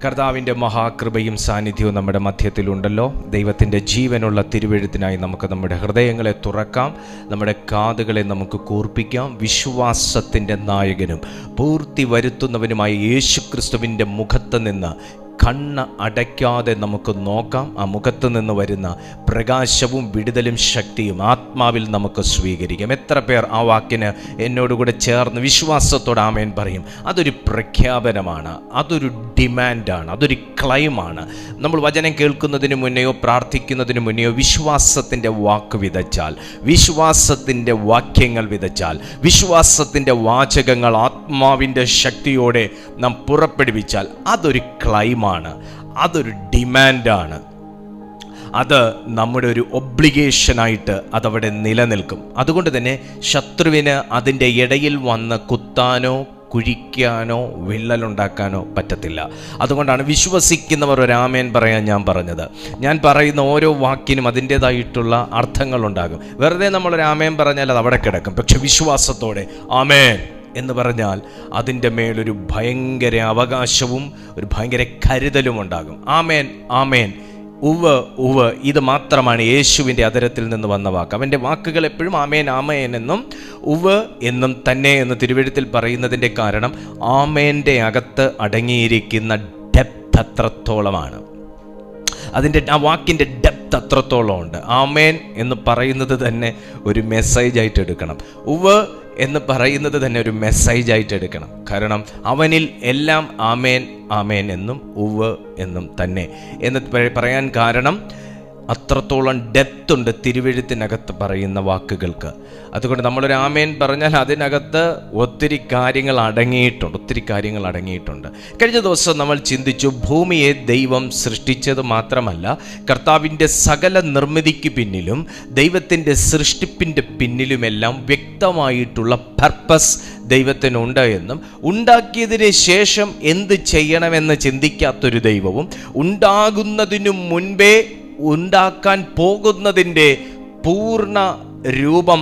കർത്താവിൻ്റെ മഹാകൃപയും സാന്നിധ്യവും നമ്മുടെ മധ്യത്തിലുണ്ടല്ലോ. ദൈവത്തിൻ്റെ ജീവനുള്ള തിരുവെഴുത്തിനായി നമുക്ക് നമ്മുടെ ഹൃദയങ്ങളെ തുറക്കാം, നമ്മുടെ കാതുകളെ നമുക്ക് കൂർപ്പിക്കാം. വിശ്വാസത്തിൻ്റെ നായകനും പൂർത്തി വരുത്തുന്നവനുമായ യേശുക്രിസ്തുവിൻ്റെ മുഖത്ത് നിന്ന് കണ്ണ് അടയ്ക്കാതെ നമുക്ക് നോക്കാം. ആ മുഖത്ത് നിന്ന് വരുന്ന പ്രകാശവും വിടുതലും ശക്തിയും ആത്മാവിൽ നമുക്ക് സ്വീകരിക്കാം. എത്ര പേർ ആ വാക്കിന് എന്നോടുകൂടെ ചേർന്ന് വിശ്വാസത്തോടെ ആമേൻ പറയും? അതൊരു പ്രഖ്യാപനമാണ്, അതൊരു ഡിമാൻഡാണ്, അതൊരു ക്ലൈമാണ്. നമ്മൾ വചനം കേൾക്കുന്നതിന് മുന്നെയോ പ്രാർത്ഥിക്കുന്നതിന് മുന്നെയോ വിശ്വാസത്തിൻ്റെ വാക്ക് വിതച്ചാൽ, വിശ്വാസത്തിൻ്റെ വാക്യങ്ങൾ വിതച്ചാൽ, വിശ്വാസത്തിൻ്റെ വാചകങ്ങൾ ആത്മാവിൻ്റെ ശക്തിയോടെ നാം പുറപ്പെടുവിച്ചാൽ അതൊരു ക്ലൈമാണ്, അതൊരു ഡിമാൻഡാണ്. അത് നമ്മുടെ ഒരു ഒബ്ലിഗേഷനായിട്ട് അതവിടെ നിലനിൽക്കും. അതുകൊണ്ട് തന്നെ ശത്രുവിന് അതിൻ്റെ ഇടയിൽ വന്ന് കുത്താനോ കുഴിക്കാനോ വിള്ളലുണ്ടാക്കാനോ പറ്റത്തില്ല. അതുകൊണ്ടാണ് വിശ്വസിക്കുന്നവർ ഒരു ആമേൻ പറയാൻ ഞാൻ പറഞ്ഞത്. ഞാൻ പറയുന്ന ഓരോ വാക്കിനും അതിൻ്റേതായിട്ടുള്ള അർത്ഥങ്ങളുണ്ടാകും. വെറുതെ നമ്മളൊരു ആമേൻ പറഞ്ഞാൽ അത് അവിടെ കിടക്കും. പക്ഷെ വിശ്വാസത്തോടെ ആമേൻ എന്ന് പറഞ്ഞാൽ അതിൻ്റെ മേലൊരു ഭയങ്കര അവകാശവും ഒരു ഭയങ്കര കരുതലും ഉണ്ടാകും. ആമേൻ ആമേൻ, ഉവ് ഉവ്, ഇത് മാത്രമാണ് യേശുവിൻ്റെ അധരത്തിൽ നിന്ന് വന്ന വാക്ക്. അവൻ്റെ വാക്കുകൾ എപ്പോഴും ആമേൻ ആമേൻ എന്നും ഉവ് എന്നും തന്നെ എന്ന് തിരുവെഴുത്തിൽ പറയുന്നതിൻ്റെ കാരണം ആമേൻ്റെ അകത്ത് അടങ്ങിയിരിക്കുന്ന ഡെപ്ത് അത്രത്തോളമാണ്. അതിൻ്റെ ആ വാക്കിൻ്റെ ഡെപ്ത് അത്രത്തോളം ഉണ്ട്. ആമേൻ എന്ന് പറയുന്നത് തന്നെ ഒരു മെസ്സേജായിട്ട് എടുക്കണം. ഉവ് എന്ന് പറയുന്നത് തന്നെ ഒരു മെസ്സേജായിട്ട് എടുക്കണം. കാരണം അവനിൽ എല്ലാം ആമേൻ ആമേൻ എന്നും ഉവ് എന്നും തന്നെ എന്ന് പറയാൻ കാരണം അത്രത്തോളം ഡെപ്ത് ഉണ്ട് തിരുവെഴുത്തിനകത്ത് പറയുന്ന വാക്കുകൾക്ക്. അതുകൊണ്ട് നമ്മളൊരു ആമേൻ പറഞ്ഞാൽ അതിനകത്ത് ഒത്തിരി കാര്യങ്ങൾ അടങ്ങിയിട്ടുണ്ട്. കഴിഞ്ഞ ദിവസം നമ്മൾ ചിന്തിച്ചു, ഭൂമിയെ ദൈവം സൃഷ്ടിച്ചത് മാത്രമല്ല, കർത്താവിൻ്റെ സകല നിർമ്മിതിക്ക് പിന്നിലും ദൈവത്തിൻ്റെ സൃഷ്ടിപ്പിൻ്റെ പിന്നിലുമെല്ലാം വ്യക്തമായിട്ടുള്ള പർപ്പസ് ദൈവത്തിനുണ്ട് എന്നും, ഉണ്ടാക്കിയതിന് ശേഷം എന്ത് ചെയ്യണമെന്ന് ചിന്തിക്കാത്തൊരു ദൈവവും, ഉണ്ടാകുന്നതിനു മുൻപേ ഉണ്ടാക്കാൻ പോകുന്നതിൻ്റെ പൂർണ്ണ രൂപം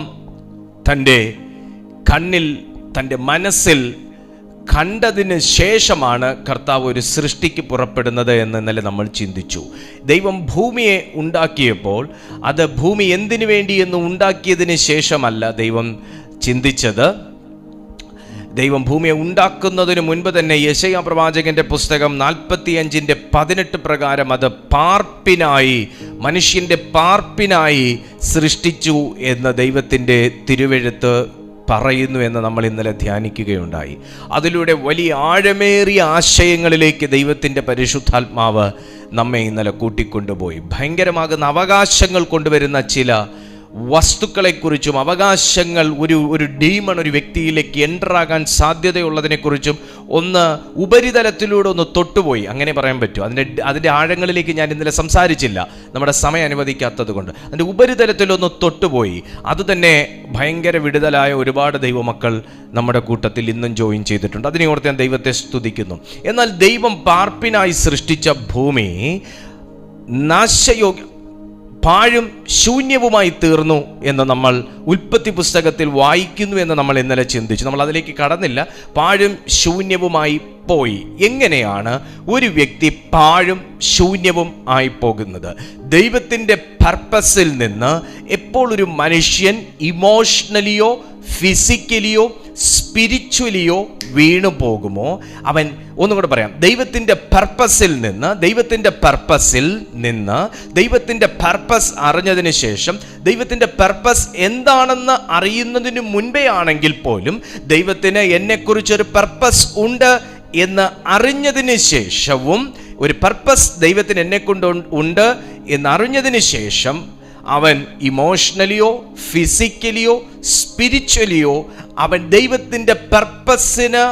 തൻ്റെ കണ്ണിൽ, തൻ്റെ മനസ്സിൽ കണ്ടതിന് ശേഷമാണ് കർത്താവ് ഒരു സൃഷ്ടിക്ക് പുറപ്പെടുന്നത് എന്ന് ഇന്നലെ നമ്മൾ ചിന്തിച്ചു. ദൈവം ഭൂമിയെ ഉണ്ടാക്കിയപ്പോൾ അത് ഭൂമി എന്തിനു വേണ്ടി എന്ന് ഉണ്ടാക്കിയതിന് ശേഷമല്ല ദൈവം ചിന്തിച്ചത്. ദൈവം ഭൂമിയെ ഉണ്ടാക്കുന്നതിന് മുൻപ് തന്നെ യെശയ്യാ പ്രവാചകന്റെ പുസ്തകം 45:18 പ്രകാരം അത് പാർപ്പിനായി, മനുഷ്യൻ്റെ പാർപ്പിനായി സൃഷ്ടിച്ചു എന്ന് ദൈവത്തിൻ്റെ തിരുവെഴുത്ത് പറയുന്നു എന്ന് നമ്മൾ ഇന്നലെ ധ്യാനിക്കുകയുണ്ടായി. അതിലൂടെ വലിയ ആഴമേറിയ ആശയങ്ങളിലേക്ക് ദൈവത്തിൻ്റെ പരിശുദ്ധാത്മാവ് നമ്മെ ഇന്നലെ കൂട്ടിക്കൊണ്ടുപോയി. ഭയങ്കരമാകുന്ന അവകാശങ്ങൾ കൊണ്ടുവരുന്ന ചില വസ്തുക്കളെക്കുറിച്ചും, അവകാശങ്ങൾ ഒരു ഡീമൺ ഒരു വ്യക്തിയിലേക്ക് എൻ്ററാകാൻ സാധ്യതയുള്ളതിനെക്കുറിച്ചും ഒന്ന് ഉപരിതലത്തിലൂടെ ഒന്ന് തൊട്ടുപോയി, അങ്ങനെ പറയാൻ പറ്റും. അതിൻ്റെ ആഴങ്ങളിലേക്ക് ഞാൻ ഇന്നലെ സംസാരിച്ചില്ല, നമ്മുടെ സമയം അനുവദിക്കാത്തത് കൊണ്ട്. അതിൻ്റെ ഉപരിതലത്തിലൊന്ന് തൊട്ടുപോയി. അതുതന്നെ ഭയങ്കര വിടുതലായ ഒരുപാട് ദൈവമക്കൾ നമ്മുടെ കൂട്ടത്തിൽ ഇന്നും ജോയിൻ ചെയ്തിട്ടുണ്ട്. അതിനെ ഓർത്ത് ഞാൻ ദൈവത്തെ സ്തുതിക്കുന്നു. എന്നാൽ ദൈവം പാർപ്പിനായി സൃഷ്ടിച്ച ഭൂമി നാശയോഗ്യ, പാഴും ശൂന്യവുമായി തീർന്നു എന്ന് നമ്മൾ ഉൽപ്പത്തി പുസ്തകത്തിൽ വായിക്കുന്നു എന്ന് നമ്മൾ ഇന്നലെ ചിന്തിച്ചു. നമ്മൾ അതിലേക്ക് കടന്നില്ല. പാഴും ശൂന്യവുമായി പോയി. എങ്ങനെയാണ് ഒരു വ്യക്തി പാഴും ശൂന്യവും ആയി പോകുന്നത്? ദൈവത്തിൻ്റെ പർപ്പസിൽ നിന്ന് എപ്പോൾ ഒരു മനുഷ്യൻ ഇമോഷണലിയോ ഫിസിക്കലിയോ സ്പിരിച്വലിയോ വീണു പോകുമോ, അവൻ, ഒന്നുകൂടെ പറയാം, ദൈവത്തിൻ്റെ പർപ്പസിൽ നിന്ന് ദൈവത്തിൻ്റെ പർപ്പസ് അറിഞ്ഞതിന് ശേഷം, ദൈവത്തിൻ്റെ പർപ്പസ് എന്താണെന്ന് അറിയുന്നതിന് മുൻപേ ആണെങ്കിൽ പോലും ദൈവത്തിന് എന്നെക്കുറിച്ചൊരു പർപ്പസ് ഉണ്ട് എന്ന് അറിഞ്ഞതിന് ശേഷവും, ഒരു പർപ്പസ് ദൈവത്തിന് എന്നെക്കൊണ്ട് ഉണ്ട് എന്നറിഞ്ഞതിന് ശേഷം അവൻ ഇമോഷണലിയോ ഫിസിക്കലിയോ സ്പിരിച്വലിയോ അവൻ ദൈവത്തിൻ്റെ പർപ്പസിന്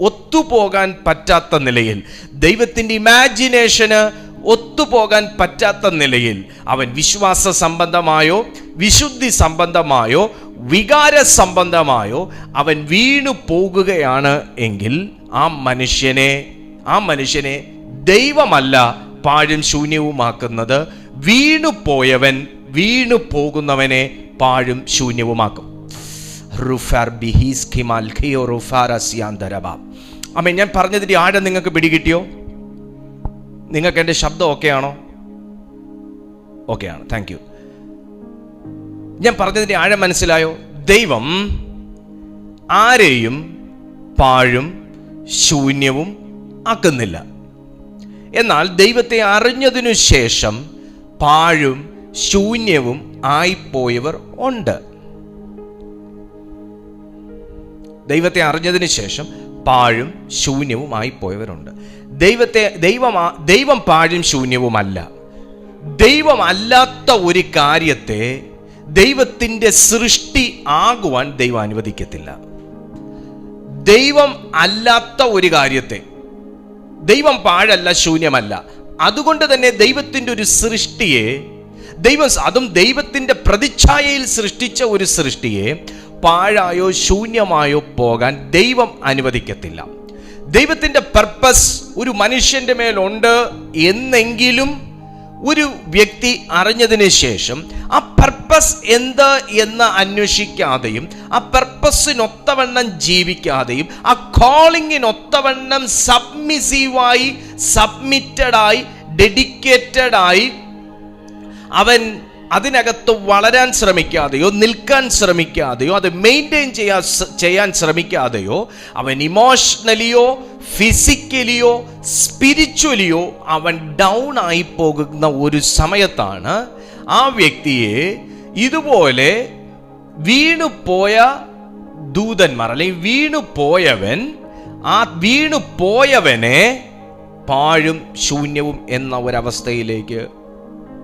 ഒത്തുപോകാൻ പറ്റാത്ത നിലയിൽ, ദൈവത്തിൻ്റെ ഇമാജിനേഷന് ഒത്തുപോകാൻ പറ്റാത്ത നിലയിൽ അവൻ വിശ്വാസ സംബന്ധമായോ വിശുദ്ധി സംബന്ധമായോ വികാര സംബന്ധമായോ അവൻ വീണു പോകുകയാണ് എങ്കിൽ ആ മനുഷ്യനെ ദൈവമല്ല പാഴും ശൂന്യവുമാക്കുന്നത്, വീണു പോകുന്നവനെ പാഴും ശൂന്യവുമാക്കും. ആമേൻ. ഞാൻ പറഞ്ഞതിൻ്റെ ആഴം നിങ്ങൾക്ക് പിടികിട്ടിയോ? നിങ്ങൾക്ക് എൻ്റെ ശബ്ദം ഓക്കെ ആണോ? ഓക്കെ ആണ്, താങ്ക് യു. ഞാൻ പറഞ്ഞതിൻ്റെ ആഴം മനസ്സിലായോ? ദൈവം ആരെയും പാഴും ശൂന്യവും ആക്കുന്നില്ല. എന്നാൽ ദൈവത്തെ അറിഞ്ഞതിനു ശേഷം പാഴും ശൂന്യവും ആയിപ്പോയവർ ഉണ്ട്. ദൈവത്തെ അറിഞ്ഞതിന് ശേഷം പാഴും ശൂന്യവും ആയിപ്പോയവരുണ്ട്. ദൈവം പാഴും ശൂന്യവുമല്ല. ദൈവം അല്ലാത്ത ഒരു കാര്യത്തെ ദൈവത്തിൻ്റെ സൃഷ്ടി ആകുവാൻ ദൈവം അനുവദിക്കത്തില്ല. ദൈവം അല്ലാത്ത ഒരു കാര്യത്തെ, ദൈവം പാഴല്ല, ശൂന്യമല്ല. അതുകൊണ്ട് തന്നെ ദൈവത്തിൻ്റെ ഒരു സൃഷ്ടിയെ അതും ദൈവത്തിൻ്റെ പ്രതിച്ഛായയിൽ സൃഷ്ടിച്ച ഒരു സൃഷ്ടിയെ പാഴായോ ശൂന്യമായോ പോകാൻ ദൈവം അനുവദിക്കത്തില്ല. ദൈവത്തിൻ്റെ പർപ്പസ് ഒരു മനുഷ്യൻ്റെ മേലുണ്ട് എന്നെങ്കിലും ഒരു വ്യക്തി അറിഞ്ഞതിന് ശേഷം ആ പർപ്പസ് എന്ത് എന്ന് അന്വേഷിക്കാതെയും ആ പർപ്പസിനൊത്തവണ്ണം ജീവിക്കാതെയും ആ കോളിങ്ങിനൊത്തവണ്ണം സബ്മിസീവായി, സബ്മിറ്റഡായി, ഡെഡിക്കേറ്റഡായി അവൻ അതിനകത്ത് വളരാൻ ശ്രമിക്കാതെയോ നിൽക്കാൻ ശ്രമിക്കാതെയോ അത് മെയിൻറ്റെയിൻ ചെയ്യാൻ ശ്രമിക്കാതെയോ അവൻ ഇമോഷണലിയോ ഫിസിക്കലിയോ സ്പിരിച്വലിയോ അവൻ ഡൗൺ ആയി പോകുന്ന ഒരു സമയത്താണ് ആ വ്യക്തിയെ ഇതുപോലെ വീണുപോയ ദൂതന്മാർ അല്ലെങ്കിൽ വീണുപോയവനെ പാഴും ശൂന്യവും എന്ന ഒരവസ്ഥയിലേക്ക്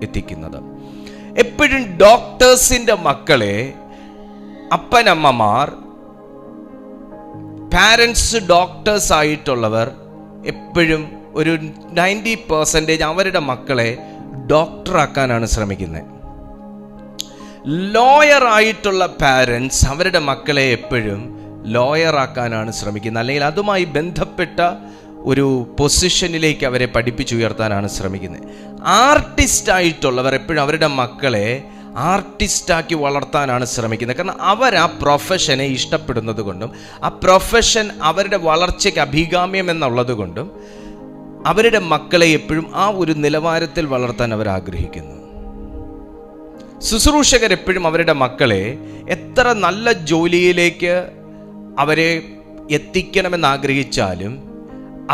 എത്തിക്കുന്നത്. എപ്പോഴും ഡോക്ടേഴ്സിന്റെ മക്കളെ അപ്പനമ്മമാർ, പാരൻസ് ഡോക്ടേഴ്സ് ആയിട്ടുള്ളവർ എപ്പോഴും ഒരു 90% അവരുടെ മക്കളെ ഡോക്ടറാക്കാനാണ് ശ്രമിക്കുന്നത്. ലോയർ ആയിട്ടുള്ള പാരൻസ് അവരുടെ മക്കളെ എപ്പോഴും ലോയറാക്കാനാണ് ശ്രമിക്കുന്നത്, അല്ലെങ്കിൽ അതുമായി ബന്ധപ്പെട്ട ഒരു പൊസിഷനിലേക്ക് അവരെ പഠിപ്പിച്ചുയർത്താനാണ് ശ്രമിക്കുന്നത്. ആർട്ടിസ്റ്റ് ആയിട്ടുള്ളവർ എപ്പോഴും അവരുടെ മക്കളെ ആർട്ടിസ്റ്റാക്കി വളർത്താനാണ് ശ്രമിക്കുന്നത്. കാരണം അവർ ആ പ്രൊഫഷനെ ഇഷ്ടപ്പെടുന്നത് കൊണ്ടും ആ പ്രൊഫഷൻ അവരുടെ വളർച്ചയ്ക്ക് അഭികാമ്യം എന്നുള്ളത് കൊണ്ടും അവരുടെ മക്കളെ എപ്പോഴും ആ ഒരു നിലവാരത്തിൽ വളർത്താൻ അവർ ആഗ്രഹിക്കുന്നു. ശുശ്രൂഷകർ എപ്പോഴും അവരുടെ മക്കളെ എത്ര നല്ല ജോലിയിലേക്ക് അവരെ എത്തിക്കണമെന്ന് ആഗ്രഹിച്ചാലും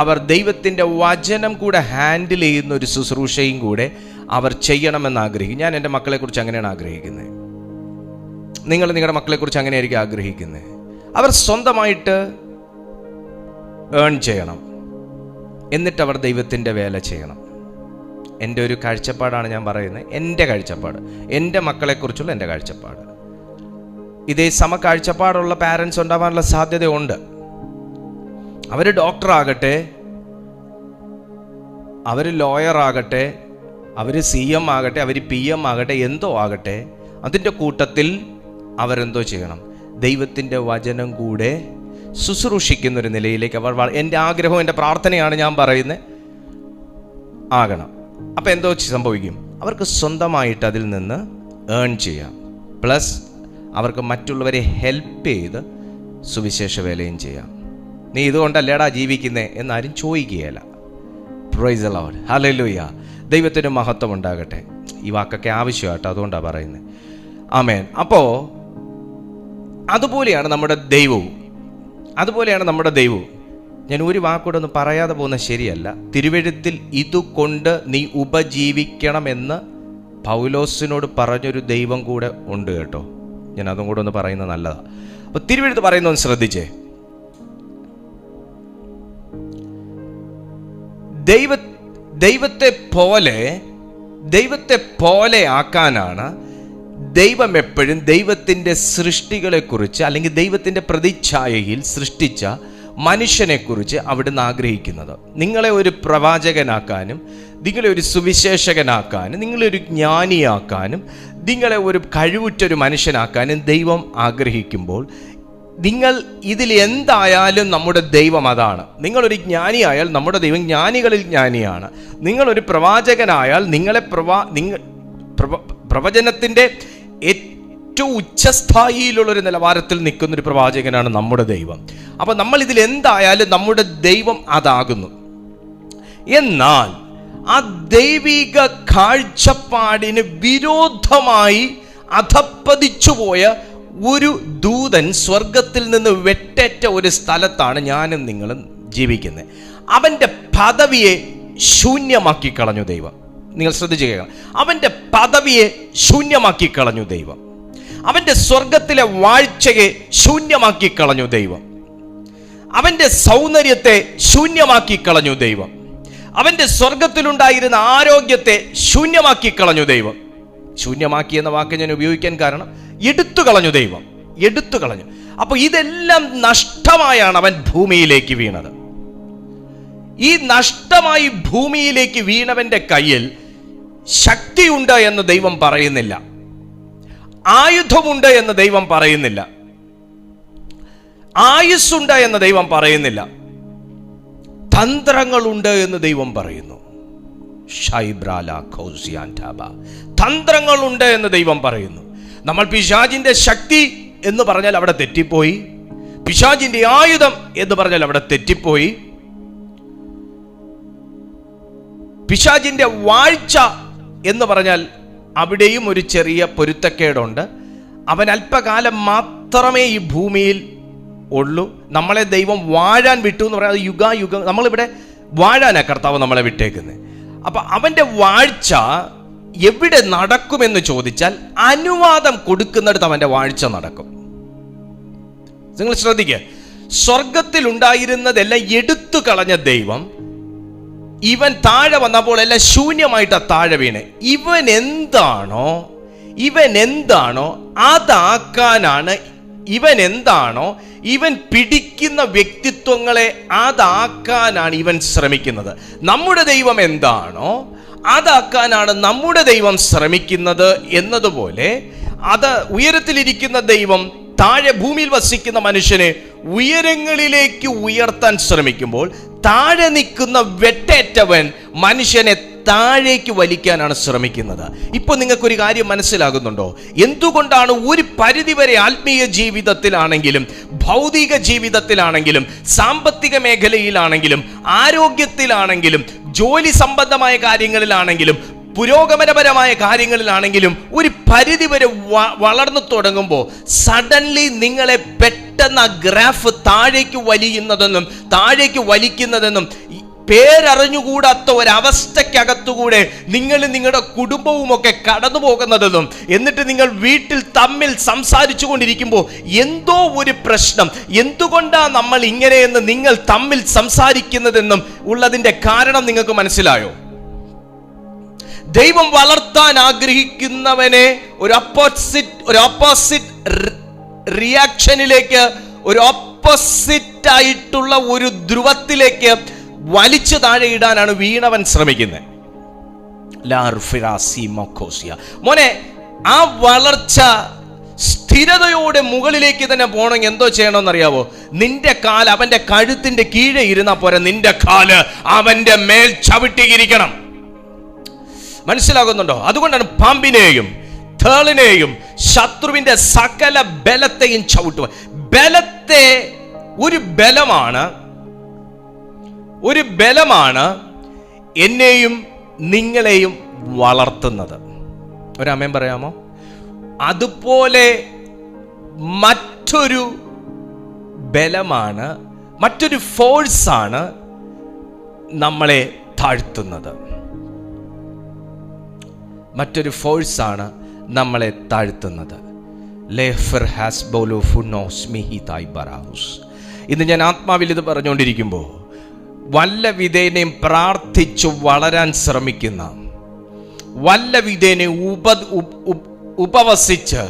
അവർ ദൈവത്തിൻ്റെ വചനം കൂടെ ഹാൻഡിൽ ചെയ്യുന്ന ഒരു ശുശ്രൂഷയും കൂടെ അവർ ചെയ്യണമെന്ന് ആഗ്രഹിക്കും. ഞാൻ എൻ്റെ മക്കളെക്കുറിച്ച് അങ്ങനെയാണ് ആഗ്രഹിക്കുന്നത്. നിങ്ങൾ നിങ്ങളുടെ മക്കളെക്കുറിച്ച് അങ്ങനെയായിരിക്കും ആഗ്രഹിക്കുന്നത്. അവർ സ്വന്തമായിട്ട് ഏൺ ചെയ്യണം, എന്നിട്ട് അവർ ദൈവത്തിൻ്റെ വേല ചെയ്യണം. എൻ്റെ ഒരു കാഴ്ചപ്പാടാണ് ഞാൻ പറയുന്നത്, എൻ്റെ കാഴ്ചപ്പാട്, എൻ്റെ മക്കളെക്കുറിച്ചുള്ള എൻ്റെ കാഴ്ചപ്പാട്. ഇതേ സമകാഴ്ചപ്പാടുള്ള പാരൻസ് ഉണ്ടാവാനുള്ള സാധ്യതയുണ്ട്. അവർ ഡോക്ടറാകട്ടെ, അവർ ലോയർ ആകട്ടെ, അവർ CM ആകട്ടെ, അവർ PM ആകട്ടെ, എന്തോ ആകട്ടെ, അതിൻ്റെ കൂട്ടത്തിൽ അവരെന്തോ ചെയ്യണം, ദൈവത്തിൻ്റെ വചനം കൂടെ ശുശ്രൂഷിക്കുന്നൊരു നിലയിലേക്ക് അവർ, എൻ്റെ ആഗ്രഹവും എൻ്റെ പ്രാർത്ഥനയാണ് ഞാൻ പറയുന്നത്, ആകണം. അപ്പം എന്തോ സംഭവിക്കും, അവർക്ക് സ്വന്തമായിട്ട് അതിൽ നിന്ന് ഏൺ ചെയ്യാം, പ്ലസ് അവർക്ക് മറ്റുള്ളവരെ ഹെൽപ്പ് ചെയ്ത് സുവിശേഷ വേലയും ചെയ്യാം. നീ ഇതുകൊണ്ടല്ലേടാ ജീവിക്കുന്നേ എന്നാരും ചോദിക്കുകയില്ല. Praise the Lord, hallelujah. ദൈവത്തിന് മഹത്വം ഉണ്ടാകട്ടെ. ഈ വാക്കൊക്കെ ആവശ്യമാട്ടോ, അതുകൊണ്ടാണ് പറയുന്നത്. ആമേൻ. അപ്പോൾ അതുപോലെയാണ് നമ്മുടെ ദൈവവും. ഞാൻ ഒരു വാക്കൂടെ ഒന്നും പറയാതെ പോകുന്നത് ശരിയല്ല. തിരുവെഴുത്തിൽ ഇതുകൊണ്ട് നീ ഉപജീവിക്കണമെന്ന് പൗലോസിനോട് പറഞ്ഞൊരു ദൈവം കൂടെ ഉണ്ട് കേട്ടോ. ഞാൻ അതും കൂടെ ഒന്ന് പറയുന്നത് നല്ലതാണ്. അപ്പോൾ തിരുവെഴുത്ത് പറയുന്നൊന്ന് ശ്രദ്ധിച്ചേ. ദൈവത്തെ പോലെ ആക്കാനാണ് ദൈവം എപ്പോഴും ദൈവത്തിൻ്റെ സൃഷ്ടികളെക്കുറിച്ച്, അല്ലെങ്കിൽ ദൈവത്തിൻ്റെ പ്രതിച്ഛായയിൽ സൃഷ്ടിച്ച മനുഷ്യനെക്കുറിച്ച് അവിടുന്ന് ആഗ്രഹിക്കുന്നത്. നിങ്ങളെ ഒരു പ്രവാചകനാക്കാനും, നിങ്ങളെ ഒരു സുവിശേഷകനാക്കാനും, നിങ്ങളെ ഒരു ജ്ഞാനിയാക്കാനും, നിങ്ങളെ ഒരു കഴിവുറ്റൊരു മനുഷ്യനാക്കാനും ദൈവം ആഗ്രഹിക്കുമ്പോൾ, നിങ്ങൾ ഇതിൽ എന്തായാലും നമ്മുടെ ദൈവം അതാണ്. നിങ്ങളൊരു ജ്ഞാനിയായാൽ നമ്മുടെ ദൈവം ജ്ഞാനികളിൽ ജ്ഞാനിയാണ്. നിങ്ങളൊരു പ്രവാചകനായാൽ നിങ്ങളെ പ്രവചനത്തിൻ്റെ ഏറ്റവും ഉച്ചസ്ഥായിയിലുള്ളൊരു നിലവാരത്തിൽ നിൽക്കുന്നൊരു പ്രവാചകനാണ് നമ്മുടെ ദൈവം. അപ്പം നമ്മൾ ഇതിൽ എന്തായാലും നമ്മുടെ ദൈവം അതാകുന്നു. എന്നാൽ ആ ദൈവിക കാഴ്ചപ്പാടിന് വിരോധമായി അധപ്പതിച്ചുപോയ ഒരു ദൂതൻ സ്വർഗത്തിൽ നിന്ന് വെട്ടേറ്റ ഒരു സ്ഥലത്താണ് ഞാനും നിങ്ങളും ജീവിക്കുന്നത്. അവൻ്റെ പദവിയെ ശൂന്യമാക്കി കളഞ്ഞു ദൈവം. നിങ്ങൾ ശ്രദ്ധിച്ചു കേൾക്കണം. അവൻ്റെ പദവിയെ ശൂന്യമാക്കി കളഞ്ഞു ദൈവം. അവൻ്റെ സ്വർഗത്തിലെ വാഴ്ചയെ ശൂന്യമാക്കി കളഞ്ഞു ദൈവം. അവൻ്റെ സൗന്ദര്യത്തെ ശൂന്യമാക്കി കളഞ്ഞു ദൈവം. അവൻ്റെ സ്വർഗത്തിലുണ്ടായിരുന്ന ആരോഗ്യത്തെ ശൂന്യമാക്കി കളഞ്ഞു ദൈവം. ശൂന്യമാക്കി എന്ന വാക്ക് ഞാൻ ഉപയോഗിക്കാൻ കാരണം എടുത്തു കളഞ്ഞു ദൈവം, എടുത്തു കളഞ്ഞു. അപ്പൊ ഇതെല്ലാം നഷ്ടമായാണ് അവൻ ഭൂമിയിലേക്ക് വീണത്. ഈ നഷ്ടമായി ഭൂമിയിലേക്ക് വീണവന്റെ കയ്യിൽ ശക്തിയുണ്ട് എന്ന് ദൈവം പറയുന്നില്ല, ആയുധമുണ്ട് എന്ന് ദൈവം പറയുന്നില്ല, ആയുസ്സുണ്ട് എന്ന് ദൈവം പറയുന്നില്ല, തന്ത്രങ്ങളുണ്ട് എന്ന് ദൈവം പറയുന്നു. തന്ത്രങ്ങളുണ്ട് എന്ന് ദൈവം പറയുന്നു. നമ്മൾ പിശാചിന്റെ ശക്തി എന്ന് പറഞ്ഞാൽ അവിടെ തെറ്റിപ്പോയി, പിശാചിന്റെ ആയുധം എന്ന് പറഞ്ഞാൽ അവിടെ തെറ്റിപ്പോയി, പിശാചിന്റെ വാഴ്ച എന്ന് പറഞ്ഞാൽ അവിടെയും ഒരു ചെറിയ പൊരുത്തക്കേടുണ്ട്. അവൻ അല്പകാലം മാത്രമേ ഈ ഭൂമിയിൽ ഉള്ളൂ. നമ്മളെ ദൈവം വാഴാൻ വിട്ടു എന്ന് പറയാം. യുഗായുഗം നമ്മളിവിടെ വാഴാനാ കർത്താവ് നമ്മളെ വിട്ടേക്കുന്നത്. അപ്പൊ അവന്റെ വാഴ്ച എവിടെ നടക്കുമെന്ന് ചോദിച്ചാൽ അനുവാദം കൊടുക്കുന്നിടത്ത് അവന്റെ വാഴ്ച നടക്കും. നിങ്ങൾ ശ്രദ്ധിക്കുക, സ്വർഗത്തിൽ ഉണ്ടായിരുന്നതെല്ലാം എടുത്തു കളഞ്ഞ ദൈവം ഇവൻ താഴെ വന്നപ്പോൾ എല്ലാം ശൂന്യമായിട്ടാ താഴെ വീണ്. ഇവൻ എന്താണോ അതാക്കാനാണ്, ഇവൻ പിടിക്കുന്ന വ്യക്തിത്വങ്ങളെ അതാക്കാനാണ് ഇവൻ ശ്രമിക്കുന്നത്. നമ്മുടെ ദൈവം എന്താണോ അതാക്കാനാണ് നമ്മുടെ ദൈവം ശ്രമിക്കുന്നത് എന്നതുപോലെ അത് ഉയരത്തിലിരിക്കുന്ന ദൈവം താഴെ ഭൂമിയിൽ വസിക്കുന്ന മനുഷ്യനെ ഉയരങ്ങളിലേക്ക് ഉയർത്താൻ ശ്രമിക്കുമ്പോൾ താഴെ നിൽക്കുന്ന വെട്ടേറ്റവൻ മനുഷ്യനെ താഴേക്ക് വലിക്കാനാണ് ശ്രമിക്കുന്നത്. ഇപ്പൊ നിങ്ങൾക്കൊരു കാര്യം മനസ്സിലാകുന്നുണ്ടോ? എന്തുകൊണ്ടാണ് ഒരു പരിധിവരെ ആത്മീയ ജീവിതത്തിലാണെങ്കിലും ഭൗതിക ജീവിതത്തിലാണെങ്കിലും സാമ്പത്തിക മേഖലയിലാണെങ്കിലും ആരോഗ്യത്തിലാണെങ്കിലും ജോലി സംബന്ധമായ കാര്യങ്ങളിലാണെങ്കിലും പുരോഗമനപരമായ കാര്യങ്ങളിലാണെങ്കിലും ഒരു പരിധിവരെ വളർന്നു തുടങ്ങുമ്പോൾ സഡൻലി നിങ്ങളെ പെട്ടെന്ന് ആ ഗ്രാഫ് താഴേക്ക് വലിക്കുന്നതെന്നും പേരറിഞ്ഞുകൂടാത്ത ഒരവസ്ഥക്കകത്തുകൂടെ നിങ്ങളും നിങ്ങളുടെ കുടുംബവും ഒക്കെ കടന്നു പോകുന്നതെന്നും എന്നിട്ട് നിങ്ങൾ വീട്ടിൽ തമ്മിൽ സംസാരിച്ചു കൊണ്ടിരിക്കുമ്പോൾ എന്തോ ഒരു പ്രശ്നം, എന്തുകൊണ്ടാണ് നമ്മൾ ഇങ്ങനെയെന്ന് നിങ്ങൾ തമ്മിൽ സംസാരിക്കുന്നതെന്നും ഉള്ളതിന്റെ കാരണം നിങ്ങൾക്ക് മനസ്സിലായോ? ദൈവം വളർത്താൻ ആഗ്രഹിക്കുന്നവനെ ഒരു ഓപ്പോസിറ്റ് റിയാക്ഷനിലേക്ക്, ഒരു ഓപ്പോസിറ്റ് ആയിട്ടുള്ള ഒരു ധ്രുവത്തിലേക്ക് വലിച്ചു താഴെ ഇടാനാണ് വീണവൻ ശ്രമിക്കുന്നത്. മോനെ, ആ വളർച്ച സ്ഥിരതയോടെ മുകളിലേക്ക് തന്നെ പോകണമെങ്കിൽ എന്തോ ചെയ്യണമെന്നറിയാവോ? നിന്റെ കാല് അവന്റെ കഴുത്തിന്റെ കീഴെ ഇരുന്നാ പോരാ, നിന്റെ കാല് അവന്റെ മേൽ ചവിട്ടിയിരിക്കണം. മനസ്സിലാകുന്നുണ്ടോ? അതുകൊണ്ടാണ് പാമ്പിനെയും തേളിനെയും ശത്രുവിന്റെ സകല ബലത്തെയും ചവിട്ടുക. ബലത്തെ ഒരു ബലമാണ് എന്നെയും നിങ്ങളെയും വളർത്തുന്നത്. ഒരമ്മയും പറയാമോ? അതുപോലെ മറ്റൊരു ബലമാണ്, മറ്റൊരു ഫോഴ്സാണ് നമ്മളെ താഴ്ത്തുന്നത്. മറ്റൊരു ഫോഴ്സാണ് നമ്മളെ താഴ്ത്തുന്നത്. ഇന്ന് ഞാൻ ആത്മാവിൽ ഇത് പറഞ്ഞുകൊണ്ടിരിക്കുമ്പോൾ വല്ല വിധേനയും പ്രാർത്ഥിച്ചു വളരാൻ ശ്രമിക്കുന്ന, വല്ല വിധേനയും ഉപവസിച്ച്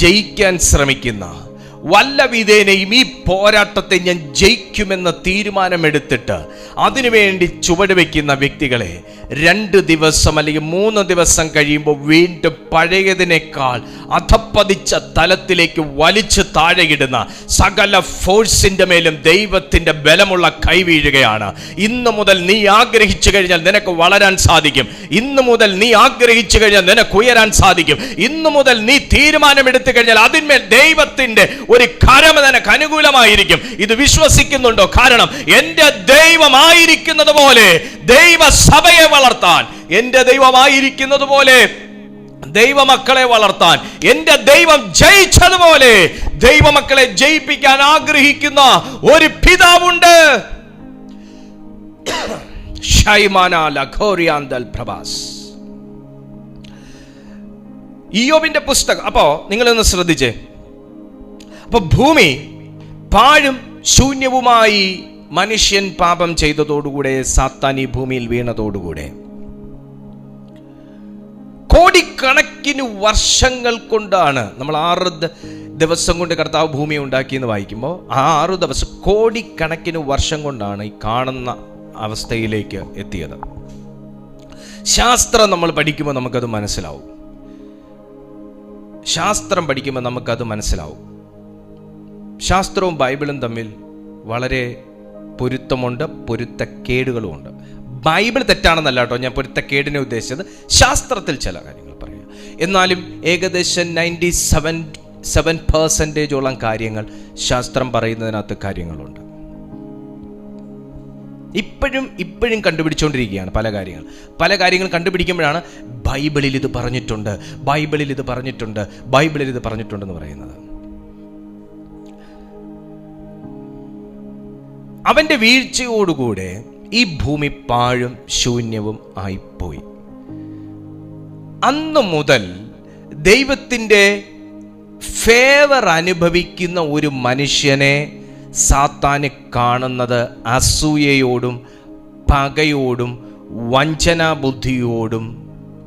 ജയിക്കാൻ ശ്രമിക്കുന്ന, വല്ല വിധേനയും ഈ പോരാട്ടത്തെ ഞാൻ ജയിക്കുമെന്ന തീരുമാനമെടുത്തിട്ട് അതിനുവേണ്ടി ചുവട് വയ്ക്കുന്ന വ്യക്തികളെ 2 ദിവസം അല്ലെങ്കിൽ 3 ദിവസം കഴിയുമ്പോൾ വീണ്ടും പഴയതിനേക്കാൾ അധപ്പതിച്ച തലത്തിലേക്ക് വലിച്ചു താഴെയിടുന്ന സകല ഫോഴ്സിന്റെ മേലും ദൈവത്തിന്റെ ബലമുള്ള കൈ വീഴുകയാണ്. ഇന്നു മുതൽ നീ ആഗ്രഹിച്ചു കഴിഞ്ഞാൽ നിനക്ക് വളരാൻ സാധിക്കും. ഇന്നു മുതൽ നീ ആഗ്രഹിച്ചു കഴിഞ്ഞാൽ നിനക്ക് ഉയരാൻ സാധിക്കും. ഇന്നു മുതൽ നീ തീരുമാനമെടുത്തു കഴിഞ്ഞാൽ അതിന്മേൽ ദൈവത്തിന്റെ ഒരു കരം നിനക്ക് അനുകൂലമായിരിക്കും. ഇത് വിശ്വസിക്കുന്നുണ്ടോ? കാരണം എന്റെ ദൈവമായിരിക്കുന്നത് പോലെ ദൈവസഭയെ വളർത്താൻ, എന്റെ ദൈവമായിരിക്കുന്നത് പോലെ ദൈവമക്കളെ വളർത്താൻ, എന്റെ ദൈവം ജയിച്ചതുപോലെ ദൈവമക്കളെ ജയിപ്പിക്കാൻ ആഗ്രഹിക്കുന്ന ഒരു പിതാവുണ്ട്. ഇയ്യോബിന്റെ പുസ്തകം അപ്പോ നിങ്ങളൊന്ന് ശ്രദ്ധിച്ചേ. അപ്പൊ ഭൂമി പാഴും ശൂന്യവുമായി മനുഷ്യൻ പാപം ചെയ്തതോടുകൂടെ, സാത്താൻ ഈ ഭൂമിയിൽ വീണതോടുകൂടെ കോടിക്കണക്കിന് വർഷങ്ങൾ കൊണ്ടാണ്, നമ്മൾ 6 ദിവസം കൊണ്ട് കർത്താവ് ഭൂമിയെ ഉണ്ടാക്കിയെന്ന് വായിക്കുമ്പോൾ ആ 6 ദിവസം കോടിക്കണക്കിന് വർഷം കൊണ്ടാണ് ഈ കാണുന്ന അവസ്ഥയിലേക്ക് എത്തിയത്. ശാസ്ത്രം നമ്മൾ പഠിക്കുമ്പോൾ നമുക്കത് മനസ്സിലാവും. ശാസ്ത്രം പഠിക്കുമ്പോൾ നമുക്കത് മനസ്സിലാവും. ശാസ്ത്രവും ബൈബിളും തമ്മിൽ വളരെ പൊരുത്തമുണ്ട്, പൊരുത്തക്കേടുകളുമുണ്ട്. ബൈബിൾ തെറ്റാണെന്നല്ല കേട്ടോ ഞാൻ പൊരുത്തക്കേടിനെ ഉദ്ദേശിച്ചത്, ശാസ്ത്രത്തിൽ ചില കാര്യങ്ങൾ പറയാം. എന്നാലും ഏകദേശം 97% കാര്യങ്ങൾ ശാസ്ത്രം പറയുന്നതിനകത്ത് കാര്യങ്ങളുണ്ട്. ഇപ്പോഴും കണ്ടുപിടിച്ചുകൊണ്ടിരിക്കുകയാണ് പല കാര്യങ്ങൾ കണ്ടുപിടിക്കുമ്പോഴാണ് ബൈബിളിൽ ഇത് പറഞ്ഞിട്ടുണ്ട് എന്ന് പറയുന്നത്. അവന്റെ വീഴ്ചയോടുകൂടെ ഈ ഭൂമി പാഴും ശൂന്യവും ആയിപ്പോയി. അന്നു മുതൽ ദൈവത്തിൻ്റെ ഫേവർ അനുഭവിക്കുന്ന ഒരു മനുഷ്യനെ സാത്താന് കാണുന്നത് അസൂയയോടും പകയോടും വഞ്ചനാബുദ്ധിയോടും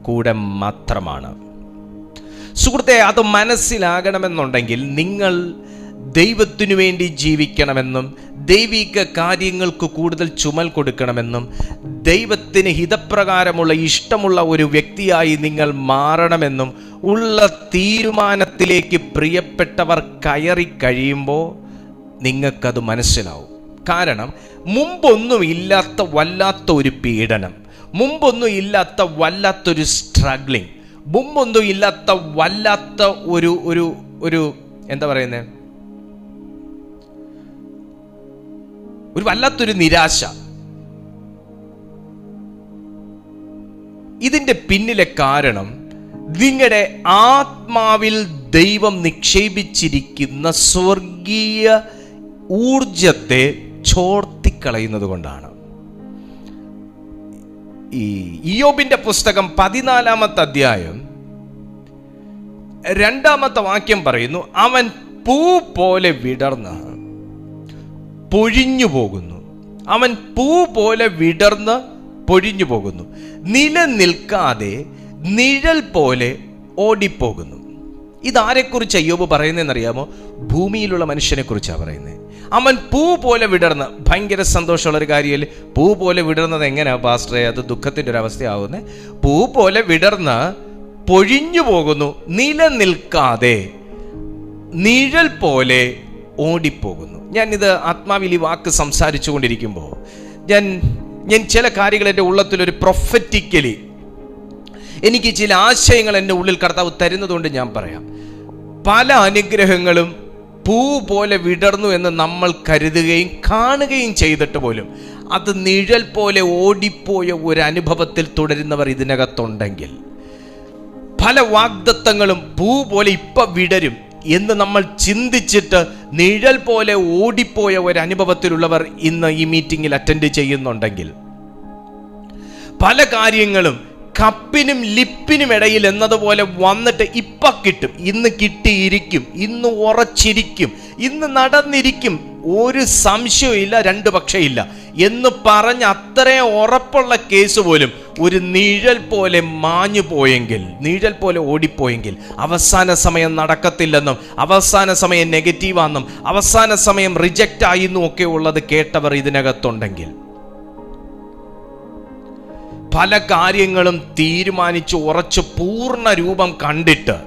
കൂടെ മാത്രമാണ്. സുഹൃത്തെ, അത് മനസ്സിലാകണമെന്നുണ്ടെങ്കിൽ നിങ്ങൾ ദൈവത്തിനു വേണ്ടി ജീവിക്കണമെന്നും ദൈവിക കാര്യങ്ങൾക്ക് കൂടുതൽ ചുമൽ കൊടുക്കണമെന്നും ദൈവത്തിന് ഹിതപ്രകാരമുള്ള ഇഷ്ടമുള്ള ഒരു വ്യക്തിയായി നിങ്ങൾ മാറണമെന്നും ഉള്ള തീരുമാനത്തിലേക്ക് പ്രിയപ്പെട്ടവർ കയറി കഴിയുമ്പോൾ നിങ്ങൾക്കത് മനസ്സിലാവും. കാരണം മുമ്പൊന്നും ഇല്ലാത്ത വല്ലാത്ത ഒരു പീഡനം, മുമ്പൊന്നും ഇല്ലാത്ത വല്ലാത്തൊരു സ്ട്രഗ്ലിങ്, മുമ്പൊന്നും ഇല്ലാത്ത വല്ലാത്ത ഒരു എന്താ പറയുന്നത്, ഒരു വല്ലാത്തൊരു നിരാശ. ഇതിന്റെ പിന്നിലെ കാരണം നിങ്ങളുടെ ആത്മാവിൽ ദൈവം നിക്ഷേപിച്ചിരിക്കുന്ന സ്വർഗീയ ഊർജത്തെ ചോർത്തിക്കളയുന്നത് കൊണ്ടാണ്. ഈ ഇയ്യോബിന്റെ പുസ്തകം 14-ാമത്തെ അധ്യായം 2-ാമത്തെ വാക്യം പറയുന്നു, അവൻ പൂ പോലെ വിടർന്ന് പൊഴിഞ്ഞു പോകുന്നു. അവൻ പൂ പോലെ വിടർന്ന് പൊഴിഞ്ഞു പോകുന്നു, നിലനിൽക്കാതെ നിഴൽ പോലെ ഓടിപ്പോകുന്നു. ഇതാരെക്കുറിച്ച് അയ്യോബ് പറയുന്നതെന്നറിയാമോ? ഭൂമിയിലുള്ള മനുഷ്യനെ കുറിച്ചാണ് പറയുന്നത്. അവൻ പൂ പോലെ വിടർന്ന്, ഭയങ്കര സന്തോഷമുള്ളൊരു കാര്യമല്ലേ പൂ പോലെ വിടർന്നത്? എങ്ങനെയാ പാസ്റ്ററെ അത് ദുഃഖത്തിൻ്റെ ഒരു അവസ്ഥയാവുന്നത്? പൂ പോലെ വിടർന്ന് പൊഴിഞ്ഞു പോകുന്നു, നിലനിൽക്കാതെ നിഴൽ പോലെ ഓടിപ്പോകുന്നു. ഞാനിത് ആത്മാവിൽ ഈ വാക്ക് സംസാരിച്ചു കൊണ്ടിരിക്കുമ്പോൾ ഞാൻ ചില കാര്യങ്ങൾ എൻ്റെ ഉള്ളത്തിലൊരു പ്രൊഫറ്റിക്കലി എനിക്ക് ചില ആശയങ്ങൾ എൻ്റെ ഉള്ളിൽ കർത്താവ് തരുന്നതുകൊണ്ട് ഞാൻ പറയാം. പല അനുഗ്രഹങ്ങളും പൂ പോലെ വിടർന്നു എന്ന് നമ്മൾ കരുതുകയും കാണുകയും ചെയ്തിട്ട് പോലും അത് നിഴൽ പോലെ ഓടിപ്പോയ ഒരു അനുഭവത്തിൽ തുടരുന്നവർ ഇതിനകത്തുണ്ടെങ്കിൽ, പല വാഗ്ദത്തങ്ങളും പൂ പോലെ ഇപ്പം വിടരും എന്ന് നമ്മൾ ചിന്തിച്ചിട്ട് നിഴൽ പോലെ ഓടിപ്പോയ ഒരു അനുഭവത്തിലുള്ളവർ ഇന്ന് ഈ മീറ്റിങ്ങിൽ അറ്റൻഡ് ചെയ്യുന്നുണ്ടെങ്കിൽ, പല കാര്യങ്ങളും കപ്പിനും ലിപ്പിനും ഇടയിൽ എന്നതുപോലെ വന്നിട്ട് ഇപ്പം കിട്ടും, ഇന്ന് കിട്ടിയിരിക്കും, ഇന്ന് ഉറച്ചിരിക്കും, ഇന്ന് നടന്നിരിക്കും, ഒരു സംശയമില്ല, രണ്ട് പക്ഷമില്ല എന്ന് പറഞ്ഞ് അത്രയും ഉറപ്പുള്ള കേസ് പോലും ഒരു നിഴൽ പോലെ മാഞ്ഞു പോയെങ്കിൽ, നിഴൽ പോലെ ഓടിപ്പോയെങ്കിൽ, അവസാന സമയം നടക്കത്തില്ലെന്നും അവസാന സമയം നെഗറ്റീവാണെന്നും അവസാന സമയം റിജക്റ്റ് ആയിന്നും ഒക്കെ ഉള്ളത് കേട്ടവർ ഇതിനകത്തുണ്ടെങ്കിൽ, പല കാര്യങ്ങളും തീരുമാനിച്ച് ഉറച്ച് പൂർണ്ണ രൂപം കണ്ടിട്ട്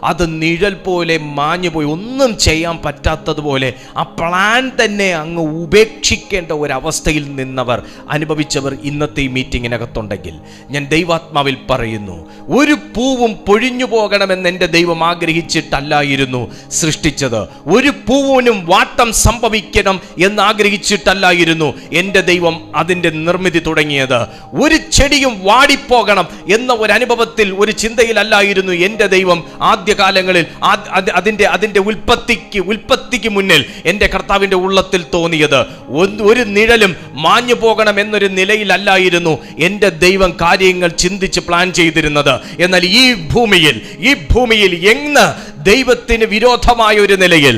അത് നിഴൽ പോലെ മാഞ്ഞുപോയി, ഒന്നും ചെയ്യാൻ പറ്റാത്തതുപോലെ ആ പ്ലാൻ തന്നെ അങ്ങ് ഉപേക്ഷിക്കേണ്ട ഒരവസ്ഥയിൽ നിന്നവർ അനുഭവിച്ചവർ ഇന്നത്തെ ഈ മീറ്റിങ്ങിനകത്തുണ്ടെങ്കിൽ ഞാൻ ദൈവാത്മാവിൽ പറയുന്നു, ഒരു പൂവും പൊഴിഞ്ഞു പോകണമെന്ന് എൻ്റെ ദൈവം ആഗ്രഹിച്ചിട്ടല്ലായിരുന്നു സൃഷ്ടിച്ചത്. ഒരു പൂവിനും വാട്ടം സംഭവിക്കണം എന്ന് ആഗ്രഹിച്ചിട്ടല്ലായിരുന്നു എൻ്റെ ദൈവം അതിൻ്റെ നിർമ്മിതി തുടങ്ങിയത്. ഒരു ചെടിയും വാടിപ്പോകണം എന്ന ഒരു അനുഭവത്തിൽ, ഒരു ചിന്തയിലല്ലായിരുന്നു എൻ്റെ ദൈവം ആദ്യകാലങ്ങളിൽ അതിന്റെ ഉൽപ്പത്തിക്ക് മുന്നിൽ എൻ്റെ കർത്താവിൻ്റെ ഉള്ളത്തിൽ തോന്നിയത്. ഒരു നിഴലും മാഞ്ഞു പോകണം എന്നൊരു നിലയിലല്ലായിരുന്നു എൻ്റെ ദൈവം കാര്യങ്ങൾ ചിന്തിച്ച് പ്ലാൻ ചെയ്തിരുന്നത്. എന്നാൽ ഈ ഭൂമിയിൽ എങ്ങ് ദൈവത്തിന് വിരോധമായ ഒരു നിലയിൽ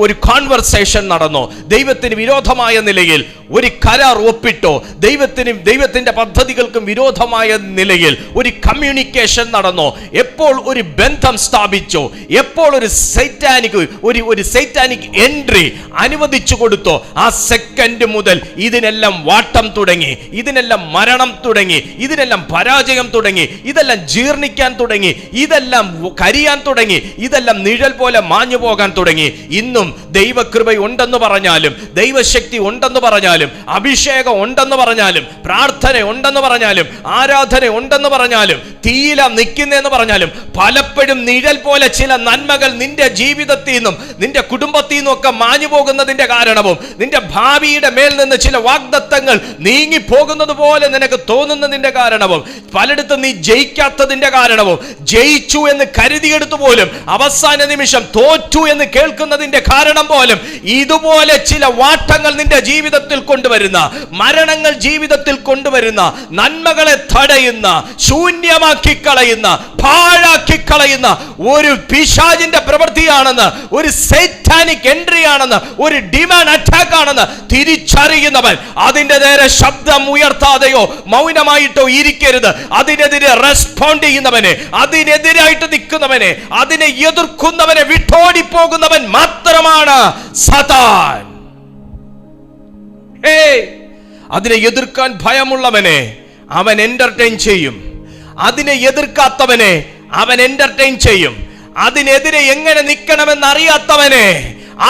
ഒരു കോൺവെർസേഷൻ നടന്നോ, ദൈവത്തിന് വിരോധമായ നിലയിൽ ഒരു കരാർ ഒപ്പിട്ടോ, ദൈവത്തിന്റെ പദ്ധതികൾക്കും വിരോധമായ നിലയിൽ ഒരു കമ്മ്യൂണിക്കേഷൻ നടന്നോ, എപ്പോൾ ഒരു ബന്ധം സ്ഥാപിച്ചോ, എപ്പോൾ ഒരു സൈറ്റാനിക് എൻട്രി അനുവദിച്ചു കൊടുത്തോ, ആ സെക്കൻഡ് മുതൽ ഇതിനെല്ലാം വാട്ടം തുടങ്ങി, ഇതിനെല്ലാം മരണം തുടങ്ങി, ഇതിനെല്ലാം പരാജയം തുടങ്ങി, ഇതെല്ലാം ജീർണിക്കാൻ തുടങ്ങി, ഇതെല്ലാം കരിയാൻ തുടങ്ങി, ഇതെല്ലാം നിഴൽ പോലെ മാഞ്ഞു പോകാൻ തുടങ്ങി. ഇന്നും ദൈവകൃപ ഉണ്ടെന്ന് പറഞ്ഞാലും, ദൈവശക്തി ഉണ്ടെന്ന് പറഞ്ഞാലും, അഭിഷേകം ഉണ്ടെന്ന് പറഞ്ഞാലും, പ്രാർത്ഥന ഉണ്ടെന്ന് പറഞ്ഞാലും, ആരാധന ഉണ്ടെന്ന് പറഞ്ഞാലും, തീയില നിൽക്കുന്നതെന്ന് പറഞ്ഞാലും, പലപ്പോഴും നിഴൽ പോലെ ചില നന്മകൾ നിന്റെ ജീവിതത്തിൽ നിന്നും നിന്റെ കുടുംബത്തിൽ നിന്നും ഒക്കെ മാഞ്ഞു പോകുന്നതിന്റെ കാരണവും, നിന്റെ ഭാവിയുടെ മേൽ നിന്ന് ചില വാഗ്ദത്തങ്ങൾ നീങ്ങി പോകുന്നത് പോലെ നിനക്ക് തോന്നുന്നതിന്റെ കാരണവും, പലയിടത്തും നീ ജയിക്കാത്തതിന്റെ കാരണവും, ജയിച്ചു എന്ന് കരുതിയെടുത്തു പോലും അവസാന നിമിഷം തോറ്റു എന്ന് കേൾക്കുന്നതിന്റെ കാരണം പോലും, ഇതുപോലെ ചില വാട്ടങ്ങൾ നിന്റെ ജീവിതത്തിൽ കൊണ്ടുവരുന്ന, മരണങ്ങൾ ജീവിതത്തിൽ കൊണ്ടുവരുന്ന, നന്മകളെ തടയുന്ന, ശൂന്യമാക്കി കളയുന്ന, പാഴാക്കി കളയുന്ന ഒരു പിശാചിന്റെ പ്രവൃത്തിയാണെന്ന്, ഒരു സൈറ്റാനിക് എൻട്രി ആണെന്ന്, ഒരു ഡിമാൻഡ് അറ്റാക്ക് ആണെന്ന് തിരിച്ചറിയുന്നവൻ അതിന്റെ നേരെ ശബ്ദം ഉയർത്താതെയോ മൗനമായിട്ടോ ഇരിക്കരുത്. അതിനെതിരെ റെസ്പോണ്ട് ചെയ്യുന്നവനെ, അതിനെതിരായിട്ട് നിൽക്കുന്നവനെ, അതിനെ എതിർക്കുന്നവനെ വിട്ടോടി പോകുന്നവൻ മാത്രമാണ് സാത്താൻ. അതിനെ എതിർക്കാൻ ഭയമുള്ളവനെ അവൻ എന്റർടൈൻ ചെയ്യും, അതിനെ എതിർക്കാത്തവനെ അവൻ എന്റർടൈൻ ചെയ്യും, അതിനെതിരെ എങ്ങനെ നിൽക്കണമെന്ന് അറിയാത്തവനെ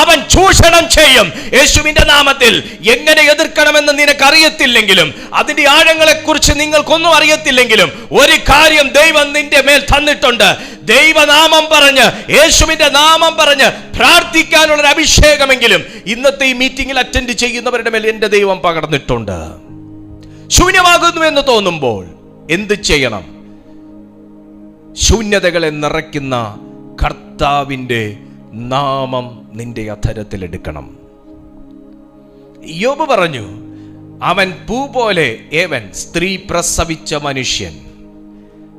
അവൻ ചൂഷണം ചെയ്യും. യേശുവിന്റെ നാമത്തിൽ എങ്ങനെ എതിർക്കണമെന്ന് നിനക്കറിയത്തില്ലെങ്കിലും, അതിന്റെ ആഴങ്ങളെ കുറിച്ച് നിങ്ങൾക്കൊന്നും അറിയത്തില്ലെങ്കിലും, ഒരു കാര്യം ദൈവം നിന്റെ മേൽ തന്നിട്ടുണ്ട്. ദൈവനാമം പറഞ്ഞ്, യേശുവിന്റെ നാമം പറഞ്ഞ് പ്രാർത്ഥിക്കാനുള്ള ഒരു അഭിഷേകമെങ്കിലും ഇന്നത്തെ ഈ മീറ്റിംഗിൽ അറ്റൻഡ് ചെയ്യുന്നവരുടെ മേൽ എന്റെ ദൈവം പകർന്നിട്ടുണ്ട്. ശൂന്യമാകുന്നു എന്ന് തോന്നുമ്പോൾ എന്ത് ചെയ്യണം? ശൂന്യതകളെ നിറയ്ക്കുന്ന കർത്താവിന്റെ നാമം നിന്റെ അധരത്തിൽ എടുക്കണം. യോബ് പറഞ്ഞു, അവൻ പൂ പോലെ ഏവൻ സ്ത്രീ പ്രസവിച്ച മനുഷ്യൻ.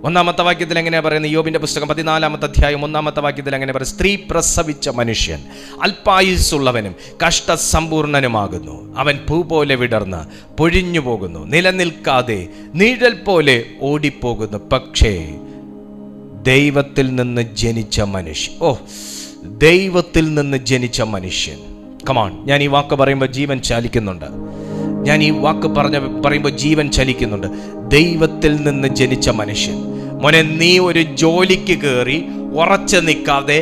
1-ാമത്തെ വാക്യത്തിൽ എങ്ങനെയാ പറയുന്നത്? യോബിന്റെ പുസ്തകം 14-ാമത്തെ അധ്യായം 1-ാമത്തെ വാക്യത്തിൽ എങ്ങനെ പറയും? സ്ത്രീ പ്രസവിച്ച മനുഷ്യൻ അല്പായുസ്സുള്ളവനും കഷ്ടസമ്പൂർണനുമാകുന്നു. അവൻ പൂ പോലെ വിടർന്ന് പൊഴിഞ്ഞു പോകുന്നു, നിലനിൽക്കാതെ നിഴൽ പോലെ ഓടിപ്പോകുന്നു. പക്ഷേ ദൈവത്തിൽ നിന്ന് ജനിച്ച മനുഷ്യൻ, ദൈവത്തിൽ നിന്ന് ജനിച്ച മനുഷ്യൻ. കമാൺ, ഞാൻ ഈ വാക്ക് പറയുമ്പോൾ ജീവൻ ചലിക്കുന്നുണ്ട്. ഞാൻ ഈ വാക്ക് പറയുമ്പോൾ ജീവൻ ചലിക്കുന്നുണ്ട്. ദൈവത്തിൽ നിന്ന് ജനിച്ച മനുഷ്യൻ. മോനെ, നീ ഒരു ജോലിക്ക് കയറി ഉറച്ചു നിൽക്കാതെ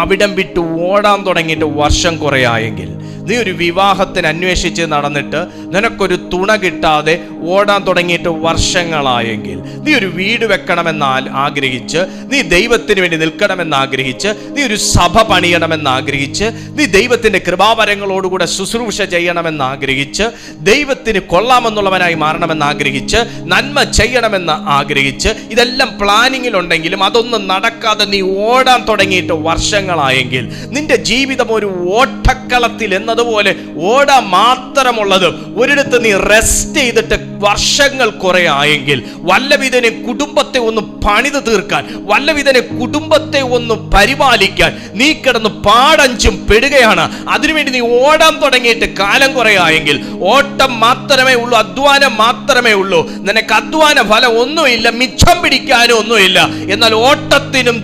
അവിടം വിട്ട് ഓടാൻ തുടങ്ങിയിട്ട് വർഷം കുറയായെങ്കിൽ, നീ ഒരു വിവാഹത്തിന് അന്വേഷിച്ച് നടന്നിട്ട് നിനക്കൊരു തുണ കിട്ടാതെ ഓടാൻ തുടങ്ങിയിട്ട് വർഷങ്ങളായെങ്കിൽ, നീ ഒരു വീട് വെക്കണമെന്ന് ആഗ്രഹിച്ച്, നീ ദൈവത്തിന് വേണ്ടി നിൽക്കണമെന്ന് ആഗ്രഹിച്ച്, നീ ഒരു സഭ പണിയണമെന്ന് ആഗ്രഹിച്ച്, നീ ദൈവത്തിൻ്റെ കൃപാവരങ്ങളോടുകൂടെ ശുശ്രൂഷ ചെയ്യണമെന്ന് ആഗ്രഹിച്ച്, ദൈവത്തിന് കൊള്ളാമെന്നുള്ളവനായി മാറണമെന്ന് ആഗ്രഹിച്ച്, നന്മ ചെയ്യണമെന്ന് ആഗ്രഹിച്ച്, ഇതെല്ലാം പ്ലാനിങ്ങിലുണ്ടെങ്കിലും അതൊന്നും നടക്കാതെ നീ ഓടാൻ തുടങ്ങിയിട്ട് വർഷങ്ങളായെങ്കിൽ, നിന്റെ ജീവിതം ഒരു ഓട്ടക്കളത്തിൽ എന്ന ഓടുന്നത് പോലെ ഓടാൻ മാത്രമുള്ളതും ഒരിടത്ത് നീ റെസ്റ്റ് ചെയ്തിട്ട് വർഷങ്ങൾ കുറെ ആയെങ്കിൽ വല്ലവിധനെ കുടുംബത്തെ ഒന്ന് പണിത് തീർക്കാൻ, വല്ലവിധനെ കുടുംബത്തെ ഒന്ന് പരിപാലിക്കാൻ നീ കിടന്ന് പാടഞ്ചും പെടുകയാണ്. അതിനുവേണ്ടി നീ ഓടാൻ തുടങ്ങിയിട്ട് കാലം കുറെ ആയെങ്കിൽ ഓട്ടം മാത്രമേ ഉള്ളൂ, അധ്വാനം മാത്രമേ ഉള്ളൂ. നിനക്ക് അധ്വാന ഫലം ഒന്നുമില്ല, മിച്ചം പിടിക്കാനും ഒന്നുമില്ല. എന്നാൽ ഓട്ടത്തിനും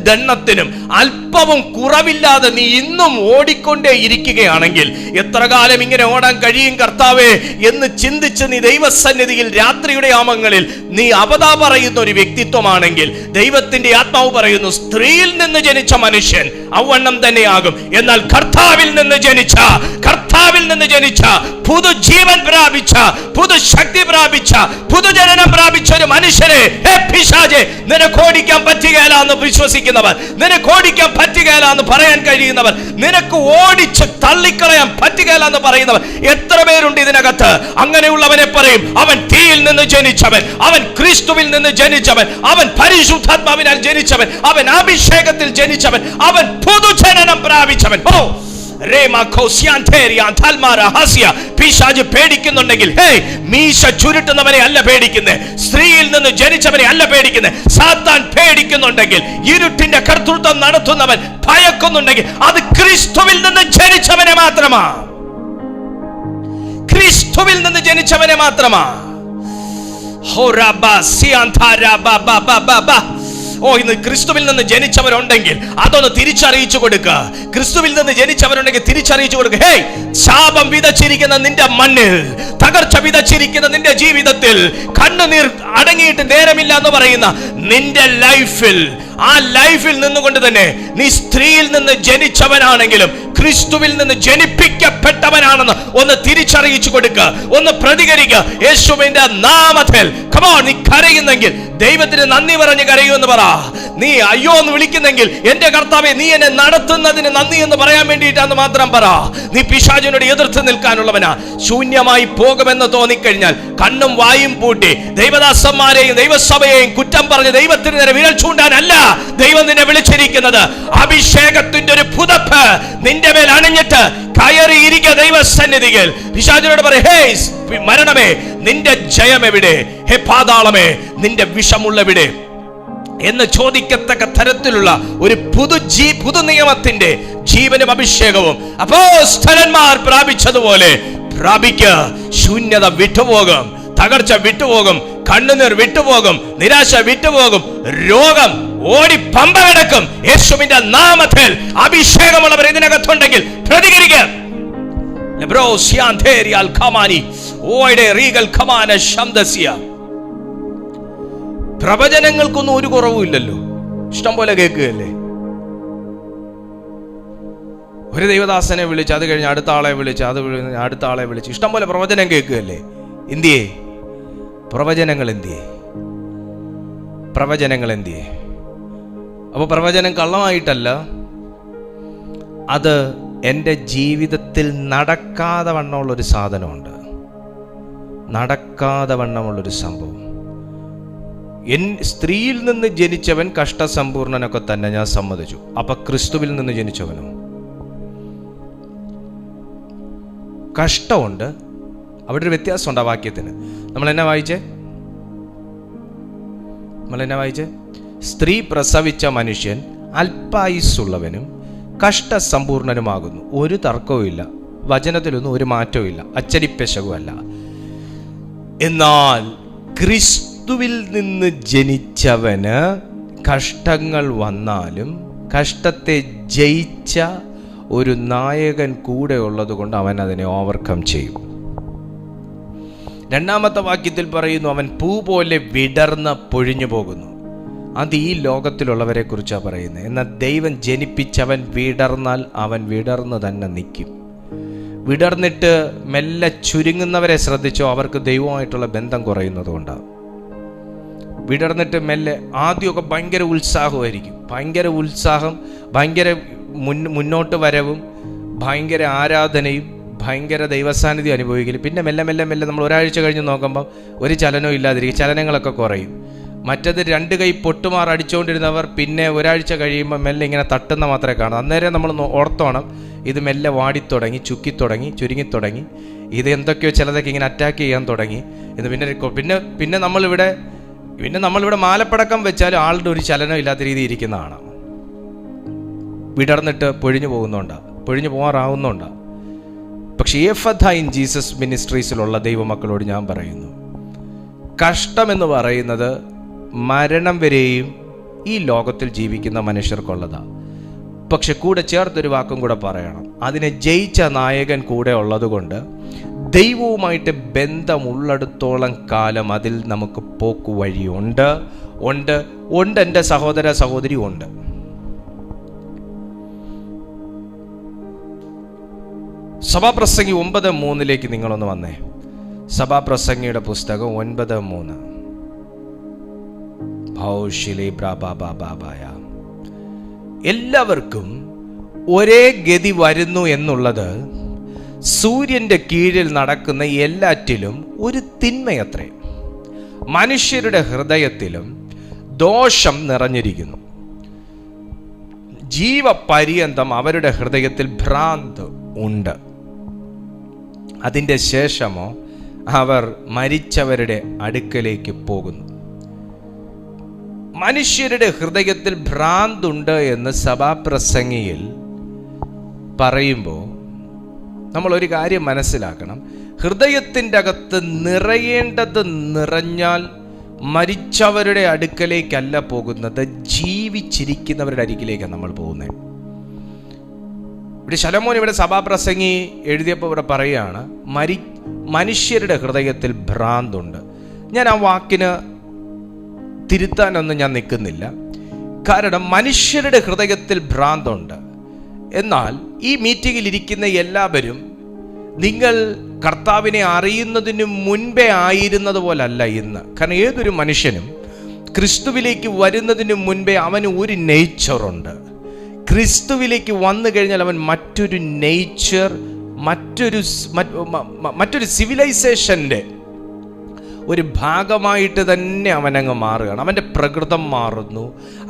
ദണ്ണത്തിനും അല്പവും കുറവില്ലാതെ നീ ഇന്നും ഓടിക്കൊണ്ടേ ഇരിക്കുകയാണെങ്കിൽ എത്ര കാലം ഇങ്ങനെ ഓടാൻ കഴിയും കർത്താവേ എന്ന് ചിന്തിച്ച് നീ ദൈവസന്നിധിയിൽ രാത്രിയുടെ യാമങ്ങളിൽ നീ അപദാ പറയുന്ന ഒരു വ്യക്തിത്വമാണെങ്കിൽ ദൈവത്തിന്റെ ആത്മാവ് പറയുന്നു, സ്ത്രീയിൽ നിന്ന് ജനിച്ച മനുഷ്യൻ അവണ്ണം തന്നെയാകും. എന്നാൽ കർത്താവിൽ നിന്ന് ജനിച്ച പുതുജീവൻ പ്രാപിച്ച, പുതുശക്തി പ്രാപിച്ച, പുതുജനനം പ്രാപിച്ച ഒരു മനുഷ്യനെ പിശാചേ നിനക്ക് ഓടിക്കാൻ പറ്റുകയില്ല എന്ന് വിശ്വസിക്കുന്നവർ, നിനക്ക് ഓടിക്കാൻ പറ്റുകയില്ല എന്ന് പറയാൻ കഴിയുന്നവർ, നിനക്ക് ഓടിച്ച് തള്ളിക്കളയാൻ പറ്റുകയില്ല എന്ന് പറയുന്നവർ എത്ര പേരുണ്ട് ഇതിനകത്ത്? അങ്ങനെയുള്ളവനെ പറയും, അവൻ തീയിൽ നിന്ന് ജനിച്ചവൻ, അവൻ ക്രിസ്തുവിൽ നിന്ന് ജനിച്ചവൻ, അവൻ പരിശുദ്ധാത്മാവിനാൽ ജനിച്ചവൻ, അവൻ അഭിഷേകത്തിൽ ജനിച്ചവൻ, അവൻ പുതുജനനം പ്രാപിച്ചവൻ. പിശാച് പേടിക്കുന്നുണ്ടെങ്കിൽ മീശ ചുരുട്ടുന്നവനെ അല്ല പേടിക്കുന്നത്, സ്ത്രീയിൽ നിന്ന് ജനിച്ചവനെ അല്ല പേടിക്കുന്നത്. സാത്താൻ പേടിക്കുന്നുണ്ടെങ്കിൽ, ഇരുട്ടിന്റെ കർത്തൃത്വം നടത്തുന്നവൻ ഭയക്കുന്നുണ്ടെങ്കിൽ അത് ക്രിസ്തുവിൽ നിന്ന് ജനിച്ചവനെ മാത്രമാ, ക്രിസ്തുവിൽ നിന്ന് ജനിച്ചവനെ മാത്രമാ. ഇന്ന് ക്രിസ്തുവിൽ നിന്ന് ജനിച്ചവരുണ്ടെങ്കിൽ അതൊന്ന് തിരിച്ചറിയിച്ചു കൊടുക്കുക. ക്രിസ്തുവിൽ നിന്ന് ജനിച്ചവരുണ്ടെങ്കിൽ തിരിച്ചറിയിച്ചു കൊടുക്കുക. ശാപം വിതച്ചിരിക്കുന്ന നിന്റെ മണ്ണിൽ, തകർച്ച വിതച്ചിരിക്കുന്ന നിന്റെ ജീവിതത്തിൽ, കണ്ണുനീർ അടങ്ങിയിട്ട് നേരമില്ല എന്ന് പറയുന്ന നിന്റെ ലൈഫിൽ, ആ ലൈഫിൽ നിന്നുകൊണ്ട് തന്നെ നീ സ്ത്രീയിൽ നിന്ന് ജനിച്ചവനാണെങ്കിലും ക്രിസ്തുവിൽ നിന്ന് ജനിപ്പിക്കപ്പെട്ടവനാണെന്ന് ഒന്ന് തിരിച്ചറിയിച്ചു കൊടുക്കുക, ഒന്ന് പ്രതികരിക്കുക. യേശുവിന്റെ നാമത്തിൽ നീ കരയുന്നെങ്കിൽ ദൈവത്തിന് നന്ദി പറഞ്ഞ് കരയുമെന്ന് പറ. നീ അയ്യോ എന്ന് വിളിക്കുന്നെങ്കിൽ എന്റെ കർത്താവേ നീ എന്നെ നടത്തുന്നതിന് നന്ദി എന്ന് പറയാൻ വേണ്ടിയിട്ടാന്ന് മാത്രം പറ. നീ പിശാചിനോട് എതിർത്ത് നിൽക്കാനുള്ളവനാ. ശൂന്യമായി പോകുമെന്ന് തോന്നിക്കഴിഞ്ഞാൽ കണ്ണും വായും പൂട്ടി ദൈവദാസന്മാരെയും ദൈവസഭയെയും കുറ്റം പറഞ്ഞ് ദൈവത്തിന് നേരെ വിരൽ ചൂണ്ടാനല്ല ദൈവം നിന്നെ വിളിച്ചിരിക്കുന്നത്. അഭിഷേകത്തിന്റെ ഒരു പുതപ്പ് നിന്റെ മേൽ അണിഞ്ഞിട്ട് കയറിയിരിക്കുക ദൈവസന്നിധിയിൽ. പിശാചിനോട് പറ, ഹേ മരണമേ നിന്റെ ജയം എവിടെ? ഹേ പാതാളമേ നിന്റെ വിഷമുള്ളവിടെ എന്ന് ചോദിക്കത്തക്ക തരത്തിലുള്ള ഒരു പുതു നിയമത്തിന്റെ ജീവനും അഭിഷേകവും അപ്പോസ്തലന്മാർ പ്രാപിച്ചതുപോലെ പ്രാപിക്കുക. ശൂന്യത വിട്ടുപോകും, തകർച്ച വിട്ടുപോകും, കണ്ണുനീർ വിട്ടുപോകും, നിരാശ വിട്ടുപോകും, രോഗം ഓടി പമ്പ കിടക്കും. യേശുവിന്റെ നാമത്തിൽ അഭിഷേകമുള്ളവർ ഇതിനകത്തുണ്ടെങ്കിൽ പ്രതികരിക്കുക. പ്രവചനങ്ങൾക്കൊന്നും ഒരു കുറവുമില്ലല്ലോ, ഇഷ്ടം പോലെ കേൾക്കുകയല്ലേ. ഒരു ദൈവദാസനെ വിളിച്ച്, അത് കഴിഞ്ഞ് അടുത്ത ആളെ വിളിച്ച്, അടുത്ത ആളെ വിളിച്ച് ഇഷ്ടം പോലെ പ്രവചനം കേൾക്കുകയല്ലേ. എന്തിയേ പ്രവചനങ്ങൾ? എന്തിയേ? അപ്പോൾ പ്രവചനം കള്ളമായിട്ടല്ല, അത് എൻ്റെ ജീവിതത്തിൽ നടക്കാതെ വണ്ണമുള്ളൊരു സാധനമുണ്ട്, നടക്കാതെ വണ്ണമുള്ളൊരു സംഭവം. സ്ത്രീയിൽ നിന്ന് ജനിച്ചവൻ കഷ്ടസമ്പൂർണനൊക്കെ തന്നെ ഞാൻ സമ്മതിച്ചു. അപ്പൊ ക്രിസ്തുവിൽ നിന്ന് ജനിച്ചവനോ? കഷ്ടമുണ്ട്, അവിടെ ഒരു വ്യത്യാസമുണ്ട് ആ വാക്യത്തിന്. നമ്മൾ എന്നാ വായിച്ചേ? സ്ത്രീ പ്രസവിച്ച മനുഷ്യൻ അല്പായുസ്സുള്ളവനും കഷ്ടസമ്പൂർണനുമാകുന്നു. ഒരു തർക്കവുമില്ല, വചനത്തിലൊന്നും ഒരു മാറ്റവും ഇല്ല, അച്ചടിപ്പെശകുമല്ല. എന്നാൽ ക്രിസ്തുവിൽ നിന്ന് ജനിച്ചവന് കഷ്ടങ്ങൾ വന്നാലും കഷ്ടത്തെ ജയിച്ച ഒരു നായകൻ കൂടെ ഉള്ളത് കൊണ്ട് അവൻ അതിനെ ഓവർകം ചെയ്യും. രണ്ടാമത്തെ വാക്യത്തിൽ പറയുന്നു, അവൻ പൂ പോലെ വിടർന്ന് പൊഴിഞ്ഞു പോകുന്നു. അത് ഈ ലോകത്തിലുള്ളവരെ കുറിച്ചാണ് പറയുന്നത്. എന്നാൽ ദൈവം ജനിപ്പിച്ചവൻ വിടർന്നാൽ അവൻ വിടർന്ന് തന്നെ നിൽക്കും. വിടർന്നിട്ട് മെല്ലെ ചുരുങ്ങുന്നവരെ ശ്രദ്ധിച്ചോ, അവർക്ക് ദൈവമായിട്ടുള്ള ബന്ധം കുറയുന്നത് കൊണ്ടാണ്. വിടർന്നിട്ട് മെല്ലെ ആദ്യമൊക്കെ ഭയങ്കര ഉത്സാഹമായിരിക്കും, ഭയങ്കര ഉത്സാഹം, ഭയങ്കര മുന്നോട്ട് വരവും, ഭയങ്കര ആരാധനയും, ഭയങ്കര ദൈവസാന്നിധ്യം അനുഭവിക്കലും. പിന്നെ മെല്ലെ മെല്ലെ മെല്ലെ നമ്മൾ ഒരാഴ്ച കഴിഞ്ഞ് നോക്കുമ്പം ഒരു ചലനവും ഇല്ലാതിരിക്കും, ചലനങ്ങളൊക്കെ കുറയും. മറ്റത് രണ്ട് കൈ പൊട്ടുമാർ അടിച്ചുകൊണ്ടിരുന്നവർ പിന്നെ ഒരാഴ്ച കഴിയുമ്പോൾ മെല്ലെ ഇങ്ങനെ തട്ടുന്ന മാത്രമേ കാണൂ. അന്നേരം നമ്മൾ ഓർത്തോണം, ഇത് മെല്ലെ വാടിത്തുടങ്ങി, ചുക്കിത്തുടങ്ങി, ചുരുങ്ങിത്തുടങ്ങി. ഇത് എന്തൊക്കെയോ ചിലതൊക്കെ ഇങ്ങനെ അറ്റാക്ക് ചെയ്യാൻ തുടങ്ങി. ഇത് പിന്നെ നമ്മളിവിടെ മാലപ്പടക്കം വെച്ചാലും ആളുടെ ഒരു ചലനം ഇല്ലാത്ത രീതി ഇരിക്കുന്നതാണ്. വിടർന്നിട്ട് പൊഴിഞ്ഞു പോകാറാവുന്നുണ്ടാ. പക്ഷേ എഫഥ ഇൻ ജീസസ് മിനിസ്ട്രീസിലുള്ള ദൈവമക്കളോട് ഞാൻ പറയുന്നു, കഷ്ടമെന്ന് പറയുന്നത് മരണം വരെയും ഈ ലോകത്തിൽ ജീവിക്കുന്ന മനുഷ്യർക്കുള്ളതാണ്. പക്ഷെ കൂടെ ചേർത്തൊരു വാക്കും കൂടെ പറയണം, അതിനെ ജയിച്ച നായകൻ കൂടെ ഉള്ളതുകൊണ്ട് ദൈവവുമായിട്ട് ബന്ധമുള്ളിടത്തോളം കാലം അതിൽ നമുക്ക് പോക്ക് വഴിയുണ്ട്. എൻ്റെ സഹോദര സഹോദരി ഉണ്ട്. സഭാപ്രസംഗി 9:3 നിങ്ങളൊന്ന് വന്നേ. സഭാപ്രസംഗിയുടെ പുസ്തകം 9:3. എല്ലാവർക്കും ഒരേ ഗതി വരുന്നു എന്നുള്ളത് സൂര്യന്റെ കീഴിൽ നടക്കുന്ന എല്ലാറ്റിലും ഒരു തിന്മയത്രേ. മനുഷ്യരുടെ ഹൃദയത്തിലും ദോഷം നിറഞ്ഞിരിക്കുന്നു. ജീവപര്യന്തം അവരുടെ ഹൃദയത്തിൽ ഭ്രാന്ത് ഉണ്ട്. അതിൻ്റെ ശേഷമോ അവർ മരിച്ചവരുടെ അടുക്കലേക്ക് പോകുന്നു. മനുഷ്യരുടെ ഹൃദയത്തിൽ ഭ്രാന്തുണ്ട് എന്ന് സഭാപ്രസംഗിയിൽ പറയുമ്പോൾ നമ്മൾ ഒരു കാര്യം മനസ്സിലാക്കണം. ഹൃദയത്തിൻ്റെ അകത്ത് നിറയേണ്ടത് നിറഞ്ഞാൽ മരിച്ചവരുടെ അടുക്കലേക്കല്ല പോകുന്നത്, ജീവിച്ചിരിക്കുന്നവരുടെ അടുക്കിലേക്കാണ് നമ്മൾ പോകുന്നത്. ഇവിടെ ശലോമോൻ ഇവിടെ സഭാപ്രസംഗി എഴുതിയപ്പോൾ ഇവിടെ പറയുകയാണ്, മനുഷ്യരുടെ ഹൃദയത്തിൽ ഭ്രാന്തുണ്ട്. ഞാൻ ആ വാക്കിന് തിരുത്താനൊന്നും ഞാൻ നിൽക്കുന്നില്ല. കാരണം മനുഷ്യരുടെ ഹൃദയത്തിൽ ഭ്രാന്തുണ്ട്. എന്നാൽ ഈ മീറ്റിങ്ങിൽ ഇരിക്കുന്ന എല്ലാവരും നിങ്ങൾ കർത്താവിനെ അറിയുന്നതിന് മുൻപേ ആയിരുന്നത് പോലല്ല ഇന്ന്. കാരണം ഏതൊരു മനുഷ്യനും ക്രിസ്തുവിലേക്ക് വരുന്നതിന് മുൻപേ അവന് ഒരു നേച്ചറുണ്ട്. ക്രിസ്തുവിലേക്ക് വന്നു കഴിഞ്ഞാൽ അവൻ മറ്റൊരു നേച്ചർ, മറ്റൊരു സിവിലൈസേഷൻ്റെ ഒരു ഭാഗമായിട്ട് തന്നെ അവനങ്ങ് മാറുകയാണ്. അവൻ്റെ പ്രകൃതം മാറുന്നു,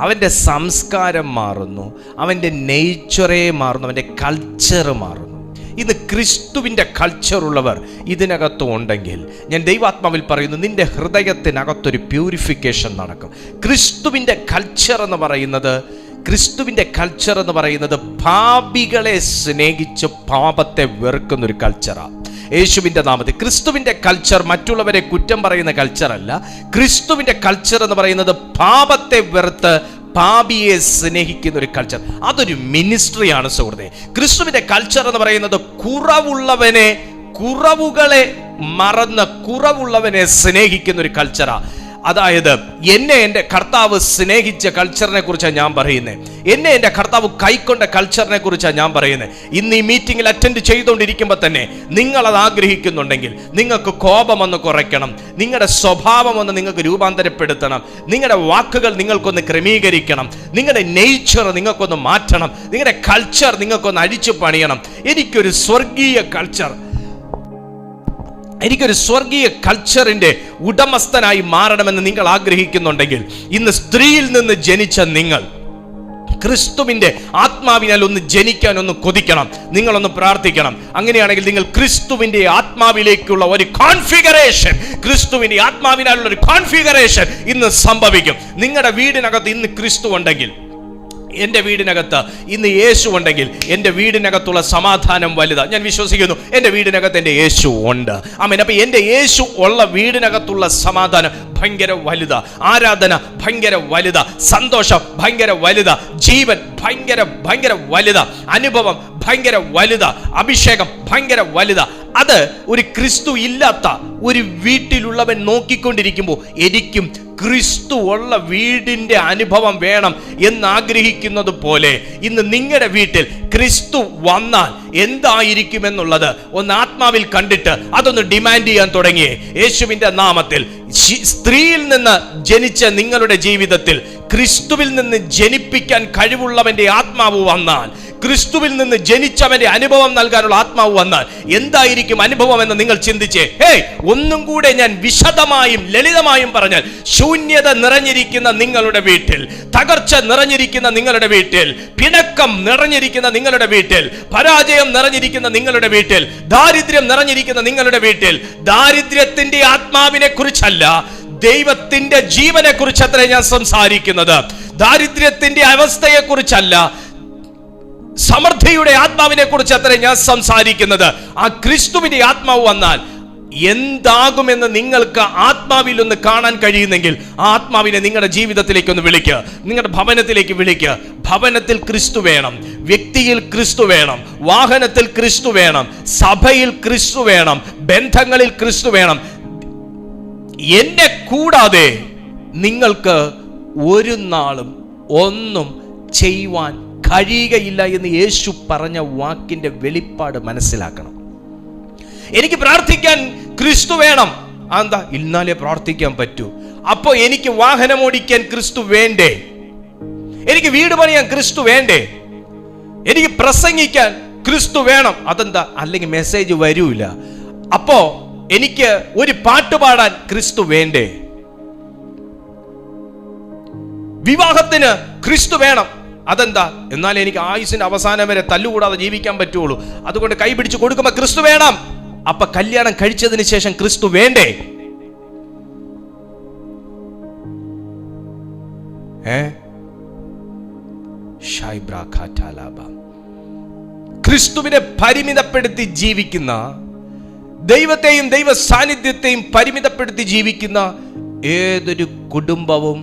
അവൻ്റെ സംസ്കാരം മാറുന്നു, അവൻ്റെ നേച്ചറേ മാറുന്നു, അവൻ്റെ കൾച്ചർ മാറുന്നു. ഇത് ക്രിസ്തുവിൻ്റെ കൾച്ചറുള്ളവർ ഇതിനകത്ത് ഉണ്ടെങ്കിൽ ഞാൻ ദൈവാത്മാവിൽ പറയുന്നു, നിന്റെ ഹൃദയത്തിനകത്തൊരു പ്യൂരിഫിക്കേഷൻ നടക്കും. ക്രിസ്തുവിൻ്റെ കൾച്ചർ എന്ന് പറയുന്നത് പാപികളെ സ്നേഹിച്ച് പാപത്തെ വെറുക്കുന്നൊരു കൾച്ചറാണ്. യേശുവിൻ്റെ നാമത്തിൽ ക്രിസ്തുവിൻ്റെ കൾച്ചർ മറ്റുള്ളവരെ കുറ്റം പറയുന്ന കൾച്ചറല്ല. ക്രിസ്തുവിൻ്റെ കൾച്ചർ എന്ന് പറയുന്നത് പാപത്തെ വെറുത്ത് പാപിയെ സ്നേഹിക്കുന്ന ഒരു കൾച്ചർ. അതൊരു മിനിസ്ട്രിയാണ് സുഹൃത്തെ. ക്രിസ്തുവിൻ്റെ കൾച്ചർ എന്ന് പറയുന്നത് കുറവുകളെ മറന്ന് കുറവുള്ളവനെ സ്നേഹിക്കുന്ന ഒരു കൾച്ചറാണ്. അതായത് എന്നെ എൻ്റെ കർത്താവ് സ്നേഹിച്ച കൾച്ചറിനെ കുറിച്ചാണ് ഞാൻ പറയുന്നത്. എന്നെ എൻ്റെ കർത്താവ് കൈക്കൊണ്ട കൾച്ചറിനെ കുറിച്ചാണ് ഞാൻ പറയുന്നത്. ഇന്ന് ഈ മീറ്റിങ്ങിൽ അറ്റൻഡ് ചെയ്തുകൊണ്ടിരിക്കുമ്പോൾ തന്നെ നിങ്ങളത് ആഗ്രഹിക്കുന്നുണ്ടെങ്കിൽ നിങ്ങൾക്ക് കോപമൊന്ന് കുറയ്ക്കണം, നിങ്ങളുടെ സ്വഭാവമൊന്ന് നിങ്ങൾക്ക് രൂപാന്തരപ്പെടുത്തണം, നിങ്ങളുടെ വാക്കുകൾ നിങ്ങൾക്കൊന്ന് ക്രമീകരിക്കണം, നിങ്ങളുടെ നേച്ചർ നിങ്ങൾക്കൊന്ന് മാറ്റണം, നിങ്ങളുടെ കൾച്ചർ നിങ്ങൾക്കൊന്ന് അഴിച്ചു പണിയണം. എനിക്കൊരു സ്വർഗീയ കൾച്ചറിന്റെ ഉടമസ്ഥനായി മാറണമെന്ന് നിങ്ങൾ ആഗ്രഹിക്കുന്നുണ്ടെങ്കിൽ ഇന്ന് സ്ത്രീയിൽ നിന്ന് ജനിച്ച നിങ്ങൾ ക്രിസ്തുവിന്റെ ആത്മാവിനാൽ ഒന്ന് ജനിക്കാൻ ഒന്ന് കൊതിക്കണം. നിങ്ങളൊന്ന് പ്രാർത്ഥിക്കണം. അങ്ങനെയാണെങ്കിൽ നിങ്ങൾ ക്രിസ്തുവിന്റെ ആത്മാവിലേക്കുള്ള ഒരു കോൺഫിഗറേഷൻ, ക്രിസ്തുവിന്റെ ആത്മാവിനാലുള്ള ഒരു കോൺഫിഗറേഷൻ ഇന്ന് സംഭവിക്കും. നിങ്ങളുടെ വീടിനകത്ത് ഇന്ന് ക്രിസ്തു ഉണ്ടെങ്കിൽ, എൻ്റെ വീടിനകത്ത് ഇന്ന് യേശു ഉണ്ടെങ്കിൽ എൻ്റെ വീടിനകത്തുള്ള സമാധാനം വലുതാണ്. ഞാൻ വിശ്വസിക്കുന്നു എൻ്റെ വീടിനകത്ത് എൻ്റെ യേശു ഉണ്ട്. ആമേൻ. അപ്പം എൻ്റെ യേശു ഉള്ള വീടിനകത്തുള്ള സമാധാനം ഭയങ്കര വലുതാ, ആരാധന ഭയങ്കര വലുതാ, സന്തോഷം ഭയങ്കര വലുതാ, ജീവൻ ഭയങ്കര വലുതാ, അനുഭവം ഭയങ്കര വലുതാ, അഭിഷേകം ഭയങ്കര വലുതാ. അത് ഒരു ക്രിസ്തു ഇല്ലാത്ത ഒരു വീട്ടിലുള്ളവൻ നോക്കിക്കൊണ്ടിരിക്കുമ്പോൾ എനിക്കും ക്രിസ്തു ഉള്ള വീടിന്റെ അനുഭവം വേണം എന്നാഗ്രഹിക്കുന്നത് പോലെ ഇന്ന് നിങ്ങളുടെ വീട്ടിൽ ക്രിസ്തു വന്നാൽ എന്തായിരിക്കുമെന്നുള്ളത് ഒന്ന് ആത്മാവിൽ കണ്ടിട്ട് അതൊന്ന് ഡിമാൻഡ് ചെയ്യാൻ തുടങ്ങിയേ. യേശുവിന്റെ നാമത്തിൽ സ്ത്രീയിൽ നിന്ന് ജനിച്ച നിങ്ങളുടെ ജീവിതത്തിൽ ക്രിസ്തുവിൽ നിന്ന് ജനിപ്പിക്കാൻ കഴിവുള്ളവന്റെ ആത്മാവ് വന്നാൽ, ക്രിസ്തുവിൽ നിന്ന് ജനിച്ചവന്റെ അനുഭവം നൽകാനുള്ള ആത്മാവ് വന്നാൽ എന്തായിരിക്കും അനുഭവം എന്ന് നിങ്ങൾ ചിന്തിച്ചേ. ഒന്നും കൂടെ ഞാൻ വിശദമായും ലളിതമായും പറഞ്ഞാൽ, ശൂന്യത നിറഞ്ഞിരിക്കുന്ന നിങ്ങളുടെ വീട്ടിൽ, തകർച്ച നിറഞ്ഞിരിക്കുന്ന നിങ്ങളുടെ വീട്ടിൽ, പിണക്കം നിറഞ്ഞിരിക്കുന്ന നിങ്ങളുടെ വീട്ടിൽ, പരാജയം നിറഞ്ഞിരിക്കുന്ന നിങ്ങളുടെ വീട്ടിൽ, ദാരിദ്ര്യം നിറഞ്ഞിരിക്കുന്ന നിങ്ങളുടെ വീട്ടിൽ, ദാരിദ്ര്യത്തിന്റെ ആത്മാവിനെ കുറിച്ചല്ല, ദൈവത്തിന്റെ ജീവനെ കുറിച്ചത്രേ ഞാൻ സംസാരിക്കുന്നത്. ദാരിദ്ര്യത്തിന്റെ അവസ്ഥയെ കുറിച്ചല്ല, സമൃദ്ധിയുടെ ആത്മാവിനെ കുറിച്ച് അത്രേ ഞാൻ സംസാരിക്കുന്നത്. ആ ക്രിസ്തുവിന്റെ ആത്മാവ് വന്നാൽ എന്താകുമെന്ന് നിങ്ങൾക്ക് ആത്മാവിൽ ഒന്ന് കാണാൻ കഴിയുന്നെങ്കിൽ ആ ആത്മാവിനെ നിങ്ങളുടെ ജീവിതത്തിലേക്ക് ഒന്ന് വിളിക്കുക, നിങ്ങളുടെ ഭവനത്തിലേക്ക് വിളിക്കുക. ഭവനത്തിൽ ക്രിസ്തു വേണം, വ്യക്തിയിൽ ക്രിസ്തു വേണം, വാഹനത്തിൽ ക്രിസ്തു വേണം, സഭയിൽ ക്രിസ്തു വേണം, ബന്ധങ്ങളിൽ ക്രിസ്തു വേണം. എന്നെ കൂടാതെ നിങ്ങൾക്ക് ഒരു നാളും ഒന്നും ചെയ്യുവാൻ കഴിയുകയില്ല എന്ന് യേശു പറഞ്ഞ വാക്കിന്റെ വെളിപ്പാട് മനസ്സിലാക്കണം. എനിക്ക് പ്രാർത്ഥിക്കാൻ ക്രിസ്തു വേണം. എന്താ? ഇന്നാലേ പ്രാർത്ഥിക്കാൻ പറ്റൂ. അപ്പോ എനിക്ക് വാഹനം ഓടിക്കാൻ ക്രിസ്തു വേണ്ടേ? എനിക്ക് വീട് പണിയാൻ ക്രിസ്തു വേണ്ടേ? എനിക്ക് പ്രസംഗിക്കാൻ ക്രിസ്തു വേണം. അതെന്താ? അല്ലെങ്കിൽ മെസ്സേജ് വരൂല. അപ്പോ എനിക്ക് ഒരു പാട്ട് പാടാൻ ക്രിസ്തു വേണ്ടേ? വിവാഹത്തിന് ക്രിസ്തു വേണം. അതെന്താ? എന്നാൽ എനിക്ക് ആയുസിന്റെ അവസാനം വരെ തല്ലുകൂടാതെ ജീവിക്കാൻ പറ്റുള്ളൂ. അതുകൊണ്ട് കൈ പിടിച്ച് കൊടുക്കുമ്പോ ക്രിസ്തു വേണം. അപ്പൊ കല്യാണം കഴിച്ചതിന് ശേഷം ക്രിസ്തു വേണ്ടേ? ക്രിസ്തുവിനെ പരിമിതപ്പെടുത്തി ജീവിക്കുന്ന, ദൈവത്തെയും ദൈവ സാന്നിധ്യത്തെയും പരിമിതപ്പെടുത്തി ജീവിക്കുന്ന ഏതൊരു കുടുംബവും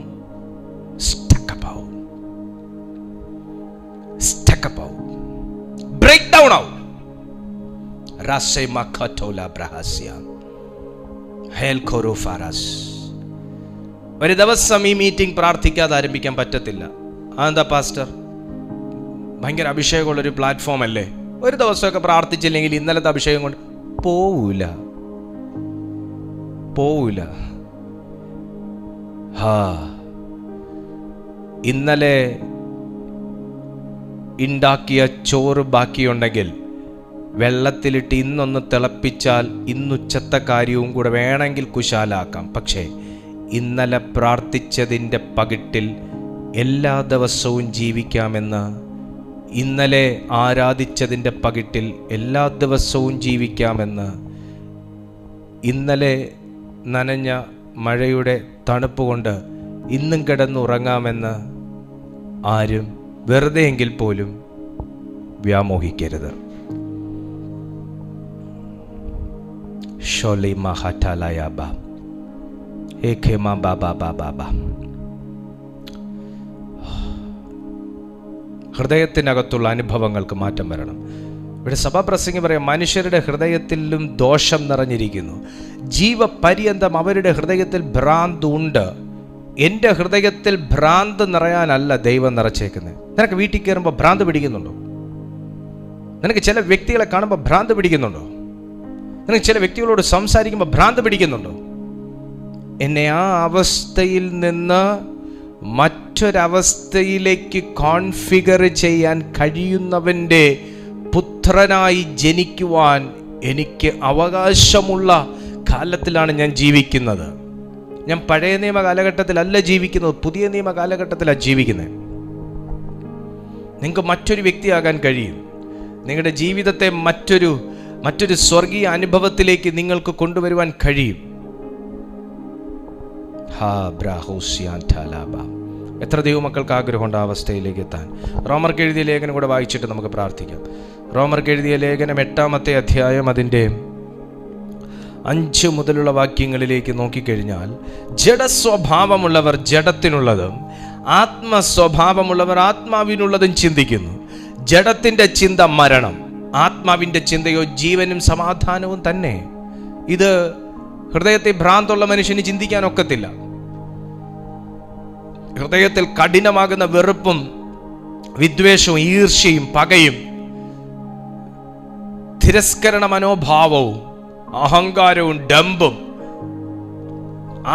ബ്രേക്ക് ഡൗൺ ആവും. ഒരു ദിവസം ഈ മീറ്റിംഗ് പ്രാർത്ഥിക്കാതെ ആരംഭിക്കാൻ പറ്റത്തില്ല. അതെന്താ പാസ്റ്റർ? ഭയങ്കര അഭിഷേകമുള്ളൊരു പ്ലാറ്റ്ഫോം അല്ലേ? ഒരു ദിവസമൊക്കെ പ്രാർത്ഥിച്ചില്ലെങ്കിൽ ഇന്നലത്തെ അഭിഷേകം കൊണ്ട് പോവൂല. ഇന്നലെ ഉണ്ടാക്കിയ ചോറ് ബാക്കിയുണ്ടെങ്കിൽ വെള്ളത്തിലിട്ട് ഇന്നൊന്ന് തിളപ്പിച്ചാൽ ഇന്നുച്ചത്തെ കാര്യവും കൂടെ വേണമെങ്കിൽ കുശാലാക്കാം. പക്ഷേ ഇന്നലെ പ്രാർത്ഥിച്ചതിൻ്റെ പകിട്ടിൽ എല്ലാ ദിവസവും ജീവിക്കാമെന്ന്, ഇന്നലെ ആരാധിച്ചതിൻ്റെ പകിട്ടിൽ എല്ലാ ദിവസവും ജീവിക്കാമെന്ന്, ഇന്നലെ നനഞ്ഞ മഴയുടെ തണുപ്പ് കൊണ്ട് ഇന്നും കിടന്നുറങ്ങാമെന്ന് ആരും വെറുതെയെങ്കിൽ പോലും വ്യാമോഹിക്കരുത്. ഹൃദയത്തിനകത്തുള്ള അനുഭവങ്ങൾക്ക് മാറ്റം വരണം. ഇവിടെ സഭാപ്രസംഗി പറയാം, മനുഷ്യരുടെ ഹൃദയത്തിലും ദോഷം നിറഞ്ഞിരിക്കുന്നു, ജീവപര്യന്തം അവരുടെ ഹൃദയത്തിൽ ഭ്രാന്ത് ഉണ്ട്. എൻ്റെ ഹൃദയത്തിൽ ഭ്രാന്ത് നിറയാനല്ല ദൈവം നിറച്ചേക്കുന്നത്. നിനക്ക് വീട്ടിൽ കയറുമ്പോൾ ഭ്രാന്ത് പിടിക്കുന്നുണ്ടോ? നിനക്ക് ചില വ്യക്തികളെ കാണുമ്പോൾ ഭ്രാന്ത് പിടിക്കുന്നുണ്ടോ? നിനക്ക് ചില വ്യക്തികളോട് സംസാരിക്കുമ്പോൾ ഭ്രാന്ത് പിടിക്കുന്നുണ്ടോ? എന്നെ ആ അവസ്ഥയിൽ നിന്ന് മറ്റൊരവസ്ഥയിലേക്ക് കോൺഫിഗർ ചെയ്യാൻ കഴിയുന്നവൻ്റെ പുത്രനായി ജനിക്കുവാൻ എനിക്ക് അവകാശമുള്ള കാലത്തിലാണ് ഞാൻ ജീവിക്കുന്നത്. ഞാൻ പഴയ നിയമ കാലഘട്ടത്തിലല്ല ജീവിക്കുന്നത്, പുതിയ നിയമ കാലഘട്ടത്തിലാണ് ജീവിക്കുന്നത്. നിങ്ങൾക്ക് മറ്റൊരു വ്യക്തിയാകാൻ കഴിയും. നിങ്ങളുടെ ജീവിതത്തെ മറ്റൊരു സ്വർഗീയ അനുഭവത്തിലേക്ക് നിങ്ങൾക്ക് കൊണ്ടുവരുവാൻ കഴിയും. എത്ര ദൈവമക്കൾക്ക് ആഗ്രഹമുണ്ട് ആ അവസ്ഥയിലേക്ക് എത്താൻ. റോമർക്ക് എഴുതിയ ലേഖനം കൂടെ വായിച്ചിട്ട് നമുക്ക് പ്രാർത്ഥിക്കാം. റോമർക്ക് എഴുതിയ ലേഖനം 8-ാമത്തെ അധ്യായം അതിൻ്റെ 5 മുതലുള്ള വാക്യങ്ങളിലേക്ക് നോക്കിക്കഴിഞ്ഞാൽ, ജഡസ്വഭാവമുള്ളവർ ജഡത്തിനുള്ളതും ആത്മസ്വഭാവമുള്ളവർ ആത്മാവിനുള്ളതും ചിന്തിക്കുന്നു. ജഡത്തിൻ്റെ ചിന്ത മരണം, ആത്മാവിൻ്റെ ചിന്തയോ ജീവനും സമാധാനവും തന്നെ. ഇത് ഹൃദയത്തെ ഭ്രാന്തുള്ള മനുഷ്യന് ചിന്തിക്കാൻ ഒക്കത്തില്ല. ഹൃദയത്തിൽ കഠിനമാകുന്ന വെറുപ്പും വിദ്വേഷവും ഈർഷ്യയും പകയും തിരസ്കരണ മനോഭാവവും അഹങ്കാരവും ഡംബും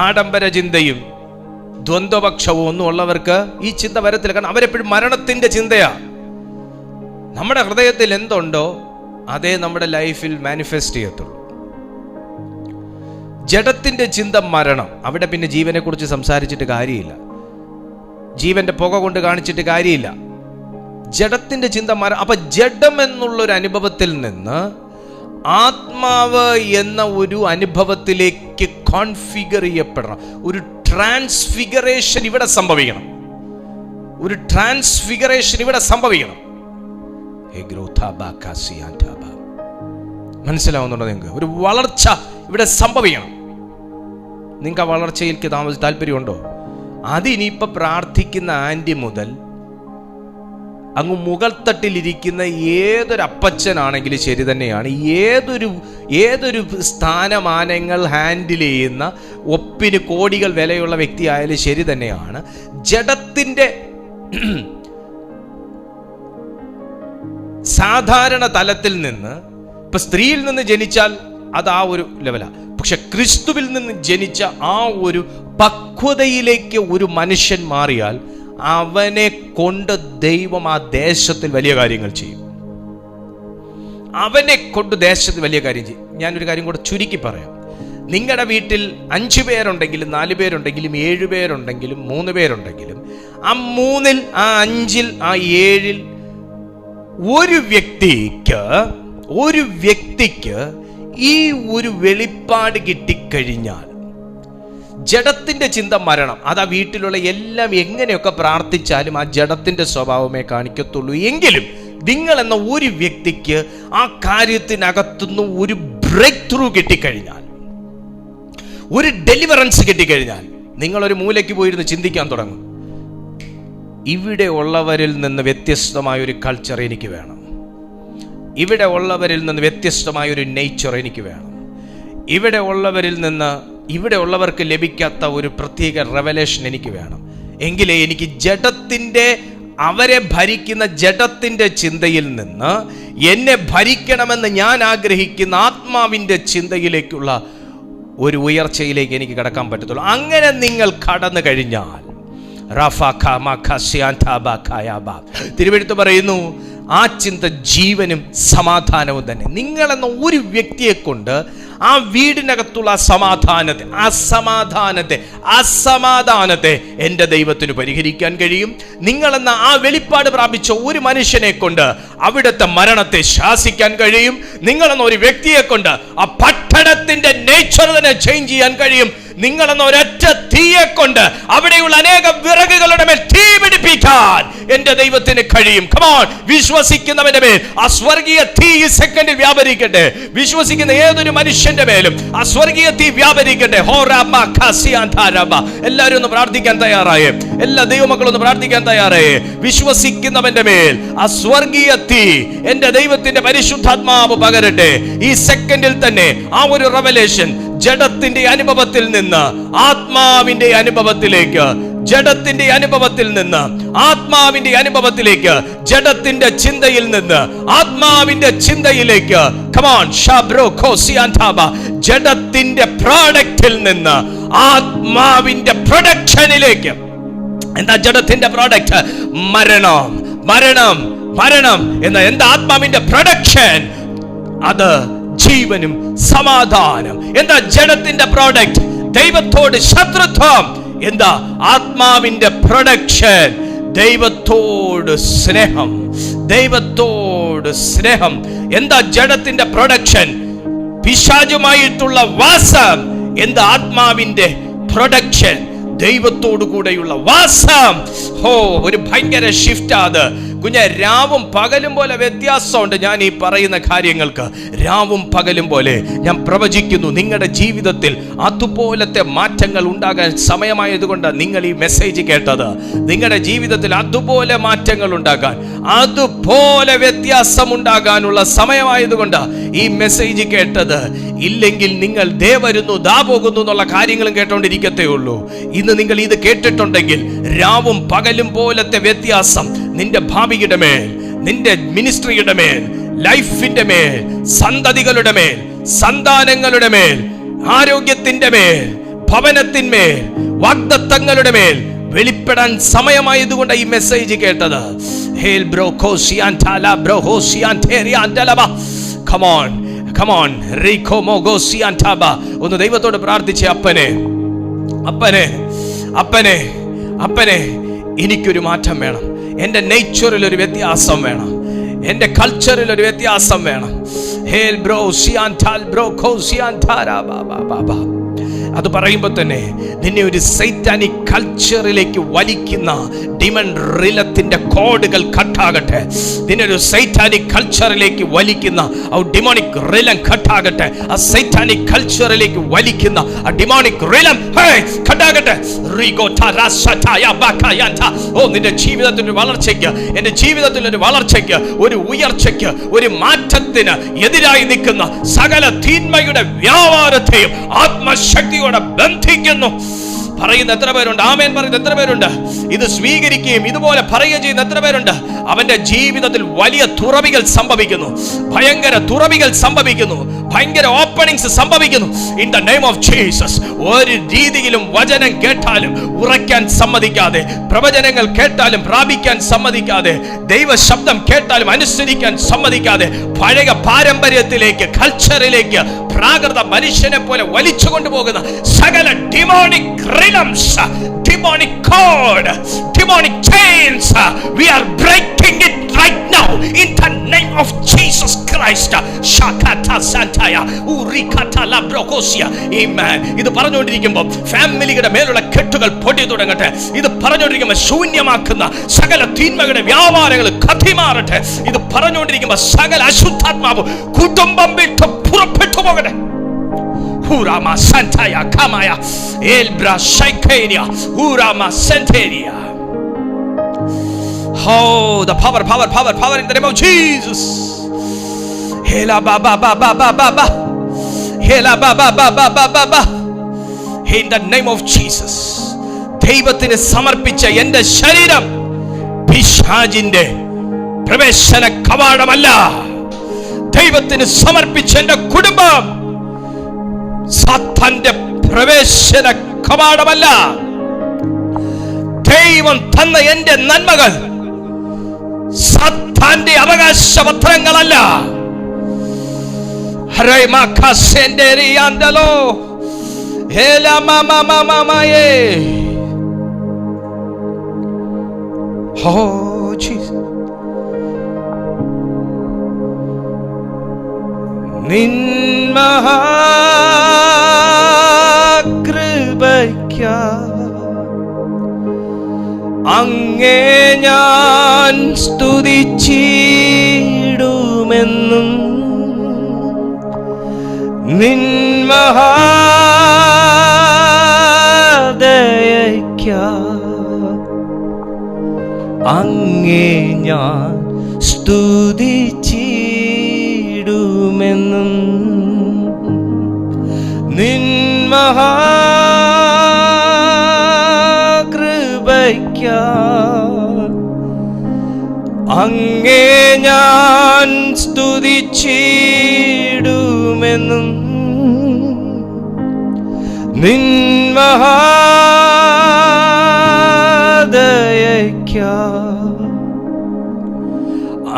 ആഡംബര ചിന്തയും ദ്വന്ദ്വപക്ഷവും ഒന്നും ഉള്ളവർക്ക് ഈ ചിന്ത വരത്തില്ല. കാരണം അവരെപ്പോഴും മരണത്തിന്റെ ചിന്തയാ. നമ്മുടെ ഹൃദയത്തിൽ എന്തുണ്ടോ അതേ നമ്മുടെ ലൈഫിൽ മാനിഫെസ്റ്റ് ചെയ്യത്തുള്ളൂ. ജഡത്തിന്റെ ചിന്ത മരണം. അവിടെ പിന്നെ ജീവനെ കുറിച്ച് സംസാരിച്ചിട്ട് കാര്യമില്ല, ജീവന്റെ പുക കൊണ്ട് കാണിച്ചിട്ട് കാര്യമില്ല. ജഡത്തിന്റെ ചിന്ത മരണം. അപ്പൊ ജഡം എന്നുള്ളൊരു അനുഭവത്തിൽ നിന്ന് ആത്മാവ് എന്ന ഒരു അനുഭവത്തിലേക്ക് കോൺഫിഗർ ചെയ്യപ്പെടണം. ഒരു ട്രാൻസ്ഫിഗറേഷൻ ഇവിടെ സംഭവിക്കണം. ഒരു ട്രാൻസ്ഫിഗറേഷൻ ഇവിടെ സംഭവിക്കണം. മനസ്സിലാവുന്നുണ്ടോ നിങ്ങൾക്ക്? ഒരു വളർച്ച ഇവിടെ സംഭവിക്കണം. നിങ്ങൾക്ക് ആ വളർച്ചയിലേക്ക് താല്പര്യമുണ്ടോ? അതിനിയിപ്പോ പ്രാർത്ഥിക്കുന്ന ആന്റി മുതൽ അങ്ങ് മുകൾ തട്ടിലിരിക്കുന്ന ഏതൊരു അപ്പച്ചനാണെങ്കിലും ശരി തന്നെയാണ്, ഏതൊരു സ്ഥാനമാനങ്ങൾ ഹാൻഡിൽ ചെയ്യുന്ന ഒപ്പിന് കോടികൾ വിലയുള്ള വ്യക്തി ആയാലും ശരി തന്നെയാണ്. ജഡത്തിന്റെ സാധാരണ തലത്തിൽ നിന്ന്, ഇപ്പൊ സ്ത്രീയിൽ നിന്ന് ജനിച്ചാൽ അത് ആ ഒരു ലെവലാ. പക്ഷെ ക്രിസ്തുവിൽ നിന്ന് ജനിച്ച ആ ഒരു പക്വതയിലേക്ക് ഒരു മനുഷ്യൻ മാറിയാൽ അവനെ കൊണ്ട് ദൈവം ആ ദേശത്തിൽ വലിയ കാര്യങ്ങൾ ചെയ്യും. അവനെ കൊണ്ട് ദേശത്ത് വലിയ കാര്യം ചെയ്യും. ഞാനൊരു കാര്യം കൂടെ ചുരുക്കി പറയാം. നിങ്ങളുടെ വീട്ടിൽ 5 പേരുണ്ടെങ്കിലും 4 പേരുണ്ടെങ്കിലും 7 പേരുണ്ടെങ്കിലും 3 പേരുണ്ടെങ്കിലും ആ 3-ൽ ആ 5-ൽ ആ 7-ൽ ഒരു വ്യക്തിക്ക് ഈ ഒരു വെളിപ്പാട് കിട്ടിക്കഴിഞ്ഞാൽ ജഡത്തിന്റെ ചിന്ത മരണം. അത് ആ വീട്ടിലുള്ള എല്ലാം എങ്ങനെയൊക്കെ പ്രാർത്ഥിച്ചാലും ആ ജഡത്തിന്റെ സ്വഭാവമേ കാണിക്കത്തുള്ളൂ. എങ്കിലും നിങ്ങൾ എന്ന ഒരു വ്യക്തിക്ക് ആ കാര്യത്തിനകത്തുനിന്ന് ഒരു ബ്രേക്ക് ത്രൂ കിട്ടിക്കഴിഞ്ഞാൽ, ഒരു ഡെലിവറൻസ് കിട്ടിക്കഴിഞ്ഞാൽ, നിങ്ങളൊരു മൂലയ്ക്ക് പോയിരുന്ന് ചിന്തിക്കാൻ തുടങ്ങും. ഇവിടെ ഉള്ളവരിൽ നിന്ന് വ്യത്യസ്തമായൊരു കൾച്ചർ എനിക്ക് വേണം, ഇവിടെ ഉള്ളവരിൽ നിന്ന് വ്യത്യസ്തമായൊരു നേച്ചർ എനിക്ക് വേണം, ഇവിടെ ഉള്ളവർക്ക് ലഭിക്കാത്ത ഒരു പ്രത്യേക റെവലേഷൻ എനിക്ക് വേണം. എങ്കിലേ എനിക്ക് അവരെ ഭരിക്കുന്ന ജഡത്തിന്റെ ചിന്തയിൽ നിന്ന് എന്നെ ഭരിക്കണമെന്ന് ഞാൻ ആഗ്രഹിക്കുന്ന ആത്മാവിന്റെ ചിന്തയിലേക്കുള്ള ഒരു ഉയർച്ചയിലേക്ക് എനിക്ക് കടക്കാൻ പറ്റത്തുള്ളൂ. അങ്ങനെ നിങ്ങൾ കടന്നു കഴിഞ്ഞാൽ തിരുവെഴുത്ത് പറയുന്നു, ആ ചിന്ത ജീവനും സമാധാനവും തന്നെ. നിങ്ങളെന്ന ഒരു വ്യക്തിയെ കൊണ്ട് ആ വീടിനകത്തുള്ള അസമാധാനത്തെ എൻ്റെ ദൈവത്തിന് പരിഹരിക്കാൻ കഴിയും. നിങ്ങളെന്ന ആ വെളിപ്പാട് പ്രാപിച്ച ഒരു മനുഷ്യനെ കൊണ്ട് അവിടുത്തെ മരണത്തെ ശാസിക്കാൻ കഴിയും. നിങ്ങളെന്ന ഒരു വ്യക്തിയെ കൊണ്ട് ആ പട്ടണത്തിന്റെ നേച്ചർ തന്നെ ചേഞ്ച് ചെയ്യാൻ കഴിയും. നിങ്ങളെന്ന ഒരൊറ്റ തീയെ കൊണ്ട് അവിടെയുള്ള അനേകം വിറകുകളുടെ മേൽ തീ പിടിപ്പിക്കാൻ എന്റെ ദൈവത്തിന് കഴിയും. കമോൺ, വിശ്വസിക്കുന്നവന്റെ മേൽ ആ സ്വർഗീയ തീ ഈ സെക്കൻഡിൽ വ്യാപരിക്കട്ടെ. വിശ്വസിക്കുന്ന ഏതൊരു മനുഷ്യന്റെ മേലും ആ സ്വർഗീയ തീ വ്യാപരിക്കട്ടെ. എല്ലാവരും ഒന്ന് പ്രാർത്ഥിക്കാൻ തയ്യാറായേ? എല്ലാ ദൈവമക്കളും ഒന്ന് പ്രാർത്ഥിക്കാൻ തയ്യാറായേ? വിശ്വസിക്കുന്നവന്റെ മേൽ ആ സ്വർഗീയ തീ എന്റെ ദൈവത്തിന്റെ പരിശുദ്ധാത്മാവ് പകരട്ടെ. ഈ സെക്കൻഡിൽ തന്നെ ആ ഒരു റെവലേഷൻ ജഡത്തിന്റെ അനുഭവത്തിൽ നിന്ന് ആത്മാവിന്റെ അനുഭവത്തിലേക്ക്, ജഡത്തിന്റെ അനുഭവത്തിൽ നിന്ന് ആത്മാവിന്റെ അനുഭവത്തിലേക്ക്, ജഡത്തിന്റെ ചിന്തയിൽ നിന്ന് ആത്മാവിന്റെ ചിന്തയിലേക്ക്. കമോൺ, ജഡത്തിന്റെ പ്രോഡക്റ്റിൽ നിന്ന് ആത്മാവിന്റെ പ്രൊഡക്ഷനിലേക്ക്. എന്താ ജഡത്തിന്റെ പ്രോഡക്റ്റ്? മരണം എന്താ ആത്മാവിന്റെ പ്രൊഡക്ഷൻ? അത് ജീവനും സമാധാനം. എന്താ ജഡത്തിന്റെ പ്രോഡക്റ്റ്? ദൈവത്തോട് ശത്രുത്വം. എന്താ ആത്മാവിന്റെ പ്രൊഡക്ഷൻ? ദൈവത്തോട് സ്നേഹം. എന്താ ജഡത്തിന്റെ പ്രൊഡക്ഷൻ? പിശാചുമായിട്ടുള്ള വാസം. എന്താ ആത്മാവിന്റെ പ്രൊഡക്ഷൻ? ദൈവത്തോടു കൂടെയുള്ള വാസം. ഒരു ഭയങ്കര ഷിഫ്റ്റ് അത് കുഞ്ഞെ. രാവും പകലും പോലെ വ്യത്യാസമുണ്ട്. ഞാൻ ഈ പറയുന്ന കാര്യങ്ങൾക്ക് രാവും പകലും പോലെ ഞാൻ പ്രവചിക്കുന്നു. നിങ്ങളുടെ ജീവിതത്തിൽ അതുപോലത്തെ മാറ്റങ്ങൾ ഉണ്ടാകാൻ സമയമായതുകൊണ്ട് നിങ്ങൾ ഈ മെസ്സേജ് കേട്ടത്. നിങ്ങളുടെ ജീവിതത്തിൽ അതുപോലെ മാറ്റങ്ങൾ ഉണ്ടാകാൻ, അതുപോലെ വ്യത്യാസം ഉണ്ടാകാനുള്ള സമയമായതുകൊണ്ട് ഈ മെസ്സേജ് കേട്ടത്. ഇല്ലെങ്കിൽ നിങ്ങൾ ദേ വരുന്നു ദാ പോകുന്നു എന്നുള്ള കാര്യങ്ങളും കേട്ടോണ്ടിരിക്കത്തേ ഉള്ളൂ. ഇന്ന് നിങ്ങൾ ഇത് കേട്ടിട്ടുണ്ടെങ്കിൽ രാവും പകലും പോലത്തെ വ്യത്യാസം നിന്റെ ഭാവിയുടെ മേൽ, നിന്റെ മിനിസ്ട്രിയുടെ മേൽ, ലൈഫിന്റെ മേൽ, സന്തതികളുടെ മേൽ, സന്താനങ്ങളുടെ മേൽ, ആരോഗ്യത്തിന്റെ മേൽ, ഭവനത്തിന്മേൽ, വാഗ്ദത്തങ്ങളുടെ മേൽ വെളിപ്പെടാൻ സമയമായതുകൊണ്ട് ഈ മെസ്സേജ് കേട്ടത്. ഹേൽ ബ്രോ കോസിയാൻ ടാല ബ്രോ ഹോസിയാൻ തേരിയാൻ തലബ. Come on, come on. Rico mogosian taba. ഒന്ന് ദൈവത്തോട് പ്രാർത്ഥിച്ചേ, അപ്പനെ അപ്പനെ അപ്പനെ അപ്പനെ എനിക്കൊരു മാറ്റം വേണം. എൻ്റെ നേച്ചറിൽ ഒരു വ്യത്യാസം വേണം. എൻ്റെ കൾച്ചറിൽ ഒരു വ്യത്യാസം വേണം. ഹേൽ ബ്രോ സിയാൻ ടാൽ ബ്രോ കോസിയാൻ താരാ ബാബാ ബാബാ. അത് പറയുമ്പോൾ തന്നെ നിന്നെ ഒരു സൈറ്റാനിക് കൾച്ചറിലേക്ക് വലിക്കുന്ന ഡിമൺ റിലത്തിന്റെ കോഡുകൾ കട്ടാകട്ടെ. നിന്നെ ഒരു സൈറ്റാനിക് കൾച്ചറിലേക്ക് വലിക്കുന്ന ആ ഡിമോണിക് റിലം കട്ടാകട്ടെ. ആ സൈറ്റാനിക് കൾച്ചറിലേക്ക് വലിക്കുന്ന ആ ഡിമോണിക് റിലം കട്ടാകട്ടെ. ഓ, നിന്റെ ജീവിതത്തിൽ ഒരു വളർച്ചയ്ക്ക്, എൻ്റെ ജീവിതത്തിൽ ഒരു വളർച്ചയ്ക്ക്, ഒരു ഉയർച്ചയ്ക്ക്, ഒരു മാറ്റത്തിന് എതിരായി നിൽക്കുന്ന സകല തിന്മയുടെ വ്യാപാരത്തെയും ആത്മശക്തിയോടെ ബന്ധിക്കുന്നു. പറയുന്ന എത്ര പേരുണ്ട്? ആമേൻ പറയുന്ന എത്ര പേരുണ്ട്? ഇത് സ്വീകരിക്കുകയും ഇതുപോലെ പറയുകയും ചെയ്യുന്ന എത്ര പേരുണ്ട്? അവന്റെ ജീവിതത്തിൽ വലിയ തുറവികൾ സംഭവിക്കുന്നു, ഭയങ്കര തുറവികൾ സംഭവിക്കുന്നു, ഭയങ്കര ഓപ്പണിങ്സ് സംഭവിക്കുന്നു. In the name of Jesus. ഒരു രീതിയിലും വചനം കേട്ടാലും ഉറയ്ക്കാൻ സമ്മതിക്കാതെ, പ്രവചനങ്ങൾ കേട്ടാലും പ്രാപിക്കാൻ സമ്മതിക്കാതെ, ദൈവ ശബ്ദം കേട്ടാലും അനുസരിക്കാൻ സമ്മതിക്കാതെ, പഴയ പാരമ്പര്യത്തിലേക്ക്, കൾച്ചറിലേക്ക് പ്രാകൃത മനുഷ്യനെ പോലെ വലിച്ചു കൊണ്ടുപോകുന്ന സകല demonic realms, demonic cord, demonic chains, we are breaking it right now in the name of Jesus Christ. Shakata santaya urikata labrokosia. Amen. ഇത് പറഞ്ഞുകൊണ്ടിരിക്കുമ്പോൾ ഫാമിലിയുടെ മേലുള്ള കെട്ടുകൾ പൊട്ടി തുടങ്ങട്ടെ. ഇത് പറഞ്ഞുകൊണ്ടിരിക്കുമ്പോൾ ശൂന്യമാക്കുന്ന സകല തിന്മകളുടെ വ്യാപാരങ്ങൾ കത്തിമാറട്ടെ. ഇത് പറഞ്ഞുകൊണ്ടിരിക്കുമ്പോൾ സകല അശുദ്ധാത്മാവ് കുടുംബം വിട്ട് പുറപ്പെട്ടു പോകട്ടെ. Urama Santaya Kamaya Elbra Shaikania Urama Santeria. Oh, the power in the name of Jesus. Hela baba baba baba Hela baba baba baba. In the name of Jesus. ദൈവത്തിന് സമർപ്പിച്ച എൻ്റെ ശരീരം പിശാചിന്റെ പ്രവേശന കവാടമല്ല. ദൈവത്തിന് സമർപ്പിച്ച എൻ്റെ കുടുംബം സാത്താന്റെ പ്രവേശന കവാടമല്ല. ദൈവം തന്ന എന്റെ നന്മകൾ സാത്താന്റെ അവകാശപത്രങ്ങളല്ല. Oh Jesus. നിൻ മഹാകൃപയ്ക്കായി അങ്ങേ ഞാൻ സ്തുതിച്ചിടുമെന്നും, നിൻ മഹാദയയ്ക്കായി അങ്ങേ ഞാൻ സ്തുതിച്ചിടുമെന്നും, നിൻ മഹാകൃപയ്ക്കായി അങ്ങേ ഞാൻ സ്തുതിച്ചിടുമെന്നും, നിൻ മഹാദയയ്ക്കായി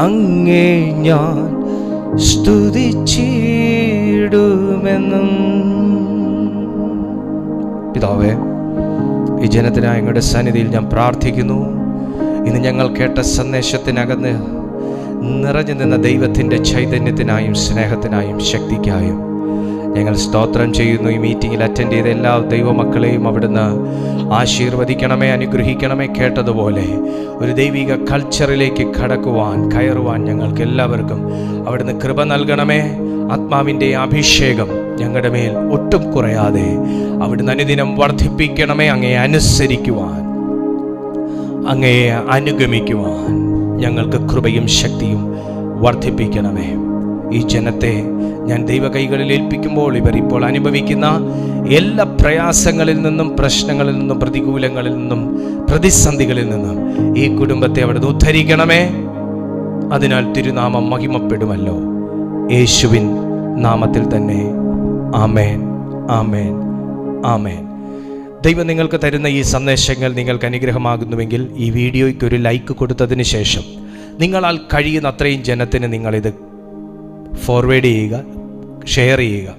അങ്ങേ ഞാൻ സ്തുതിച്ചിടുമെന്നും. പിതാവേ, ഈ ജനത്തിനായി അങ്ങയുടെ സന്നിധിയിൽ ഞാൻ പ്രാർത്ഥിക്കുന്നു. ഇന്ന് ഞങ്ങൾ കേട്ട സന്ദേശത്തിനകന്ന് നിറഞ്ഞു നിന്ന ദൈവത്തിൻ്റെ ചൈതന്യത്തിനായും സ്നേഹത്തിനായും ശക്തിക്കായും ഞങ്ങൾ സ്തോത്രം ചെയ്യുന്നു. ഈ മീറ്റിങ്ങിൽ അറ്റൻഡ് ചെയ്ത എല്ലാ ദൈവമക്കളെയും അവിടുന്ന് ആശീർവദിക്കണമേ, അനുഗ്രഹിക്കണമേ. കേട്ടതുപോലെ ഒരു ദൈവിക കൾച്ചറിലേക്ക് കയറുവാൻ ഞങ്ങൾക്ക് എല്ലാവർക്കും അവിടുന്ന് കൃപ നൽകണമേ. ആത്മാവിൻ്റെ അഭിഷേകം ഞങ്ങളുടെ മേൽ ഒട്ടും കുറയാതെ അവിടുന്ന് അനുദിനം വർദ്ധിപ്പിക്കണമേ. അങ്ങയെ അനുസരിക്കുവാൻ, അങ്ങയെ അനുഗമിക്കുവാൻ ഞങ്ങൾക്ക് കൃപയും ശക്തിയും വർദ്ധിപ്പിക്കണമേ. ഈ ജനത്തെ ഞാൻ ദൈവ കൈകളിൽ ഏൽപ്പിക്കുമ്പോൾ ഇവർ ഇപ്പോൾ അനുഭവിക്കുന്ന എല്ലാ പ്രയാസങ്ങളിൽ നിന്നും, പ്രശ്നങ്ങളിൽ നിന്നും, പ്രതികൂലങ്ങളിൽ നിന്നും, പ്രതിസന്ധികളിൽ നിന്നും ഈ കുടുംബത്തെ അവിടുന്ന് ഉദ്ധരിക്കണമേ. അതിനാൽ തിരുനാമം മഹിമപ്പെടുമല്ലോ. യേശുവിൻ നാമത്തിൽ തന്നെ. ആമേൻ, ആമേൻ, ആമേൻ. ദൈവം നിങ്ങൾക്ക് തരുന്ന ഈ സന്ദേശങ്ങൾ നിങ്ങൾക്ക് അനുഗ്രഹമാകുന്നുവെങ്കിൽ ഈ വീഡിയോയ്ക്ക് ഒരു ലൈക്ക് കൊടുത്തതിന് ശേഷം നിങ്ങളാൽ കഴിയുന്ന അത്രയും ജനത്തിന് നിങ്ങളിത് ഫോർവേഡ് ചെയ്യുക, ഷെയർ ചെയ്യുക,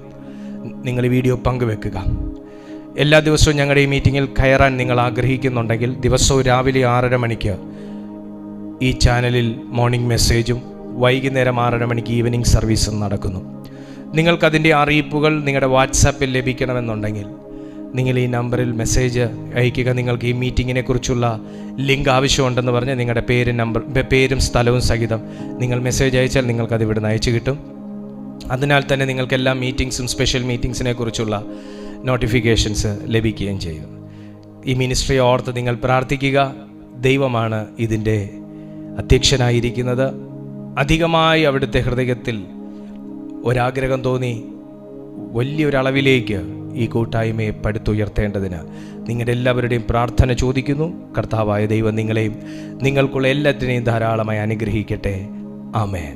നിങ്ങൾ ഈ വീഡിയോ പങ്കുവെക്കുക. എല്ലാ ദിവസവും ഞങ്ങളുടെ ഈ മീറ്റിങ്ങിൽ കയറാൻ നിങ്ങൾ ആഗ്രഹിക്കുന്നുണ്ടെങ്കിൽ ദിവസവും രാവിലെ 6:30 മണിക്ക് ഈ ചാനലിൽ മോർണിംഗ് മെസ്സേജും വൈകുന്നേരം 6:30 മണിക്ക് ഈവനിങ് സർവീസും നടക്കുന്നു. നിങ്ങൾക്കതിൻ്റെ അറിയിപ്പുകൾ നിങ്ങളുടെ വാട്സാപ്പിൽ ലഭിക്കണമെന്നുണ്ടെങ്കിൽ നിങ്ങൾ ഈ നമ്പറിൽ മെസ്സേജ് അയയ്ക്കുക. നിങ്ങൾക്ക് ഈ മീറ്റിങ്ങിനെ കുറിച്ചുള്ള ലിങ്ക് ആവശ്യമുണ്ടെന്ന് പറഞ്ഞ് നിങ്ങളുടെ പേരും സ്ഥലവും സഹിതം നിങ്ങൾ മെസ്സേജ് അയച്ചാൽ നിങ്ങൾക്കത് ഇവിടുന്ന് അയച്ചു കിട്ടും. അതിനാൽ തന്നെ നിങ്ങൾക്ക് എല്ലാ മീറ്റിങ്സും സ്പെഷ്യൽ മീറ്റിങ്സിനെ കുറിച്ചുള്ള നോട്ടിഫിക്കേഷൻസ് ലഭിക്കുകയും ചെയ്യും. ഈ മിനിസ്ട്രി ഓർത്ത് നിങ്ങൾ പ്രാർത്ഥിക്കുക. ദൈവമാണ് ഇതിൻ്റെ അധ്യക്ഷനായിരിക്കുന്നത്. അധികമായി അവിടുത്തെ ഹൃദയത്തിൽ ഒരാഗ്രഹം തോന്നി വലിയൊരളവിലേക്ക് ഈ കൂട്ടായ്മയെ പടുത്തുയർത്തേണ്ടതിന് നിങ്ങളുടെ എല്ലാവരുടെയും പ്രാർത്ഥന ചോദിക്കുന്നു. കർത്താവായ ദൈവം നിങ്ങളെയും നിങ്ങൾക്കുള്ള എല്ലാത്തിനെയും ധാരാളമായി അനുഗ്രഹിക്കട്ടെ. ആമേൻ.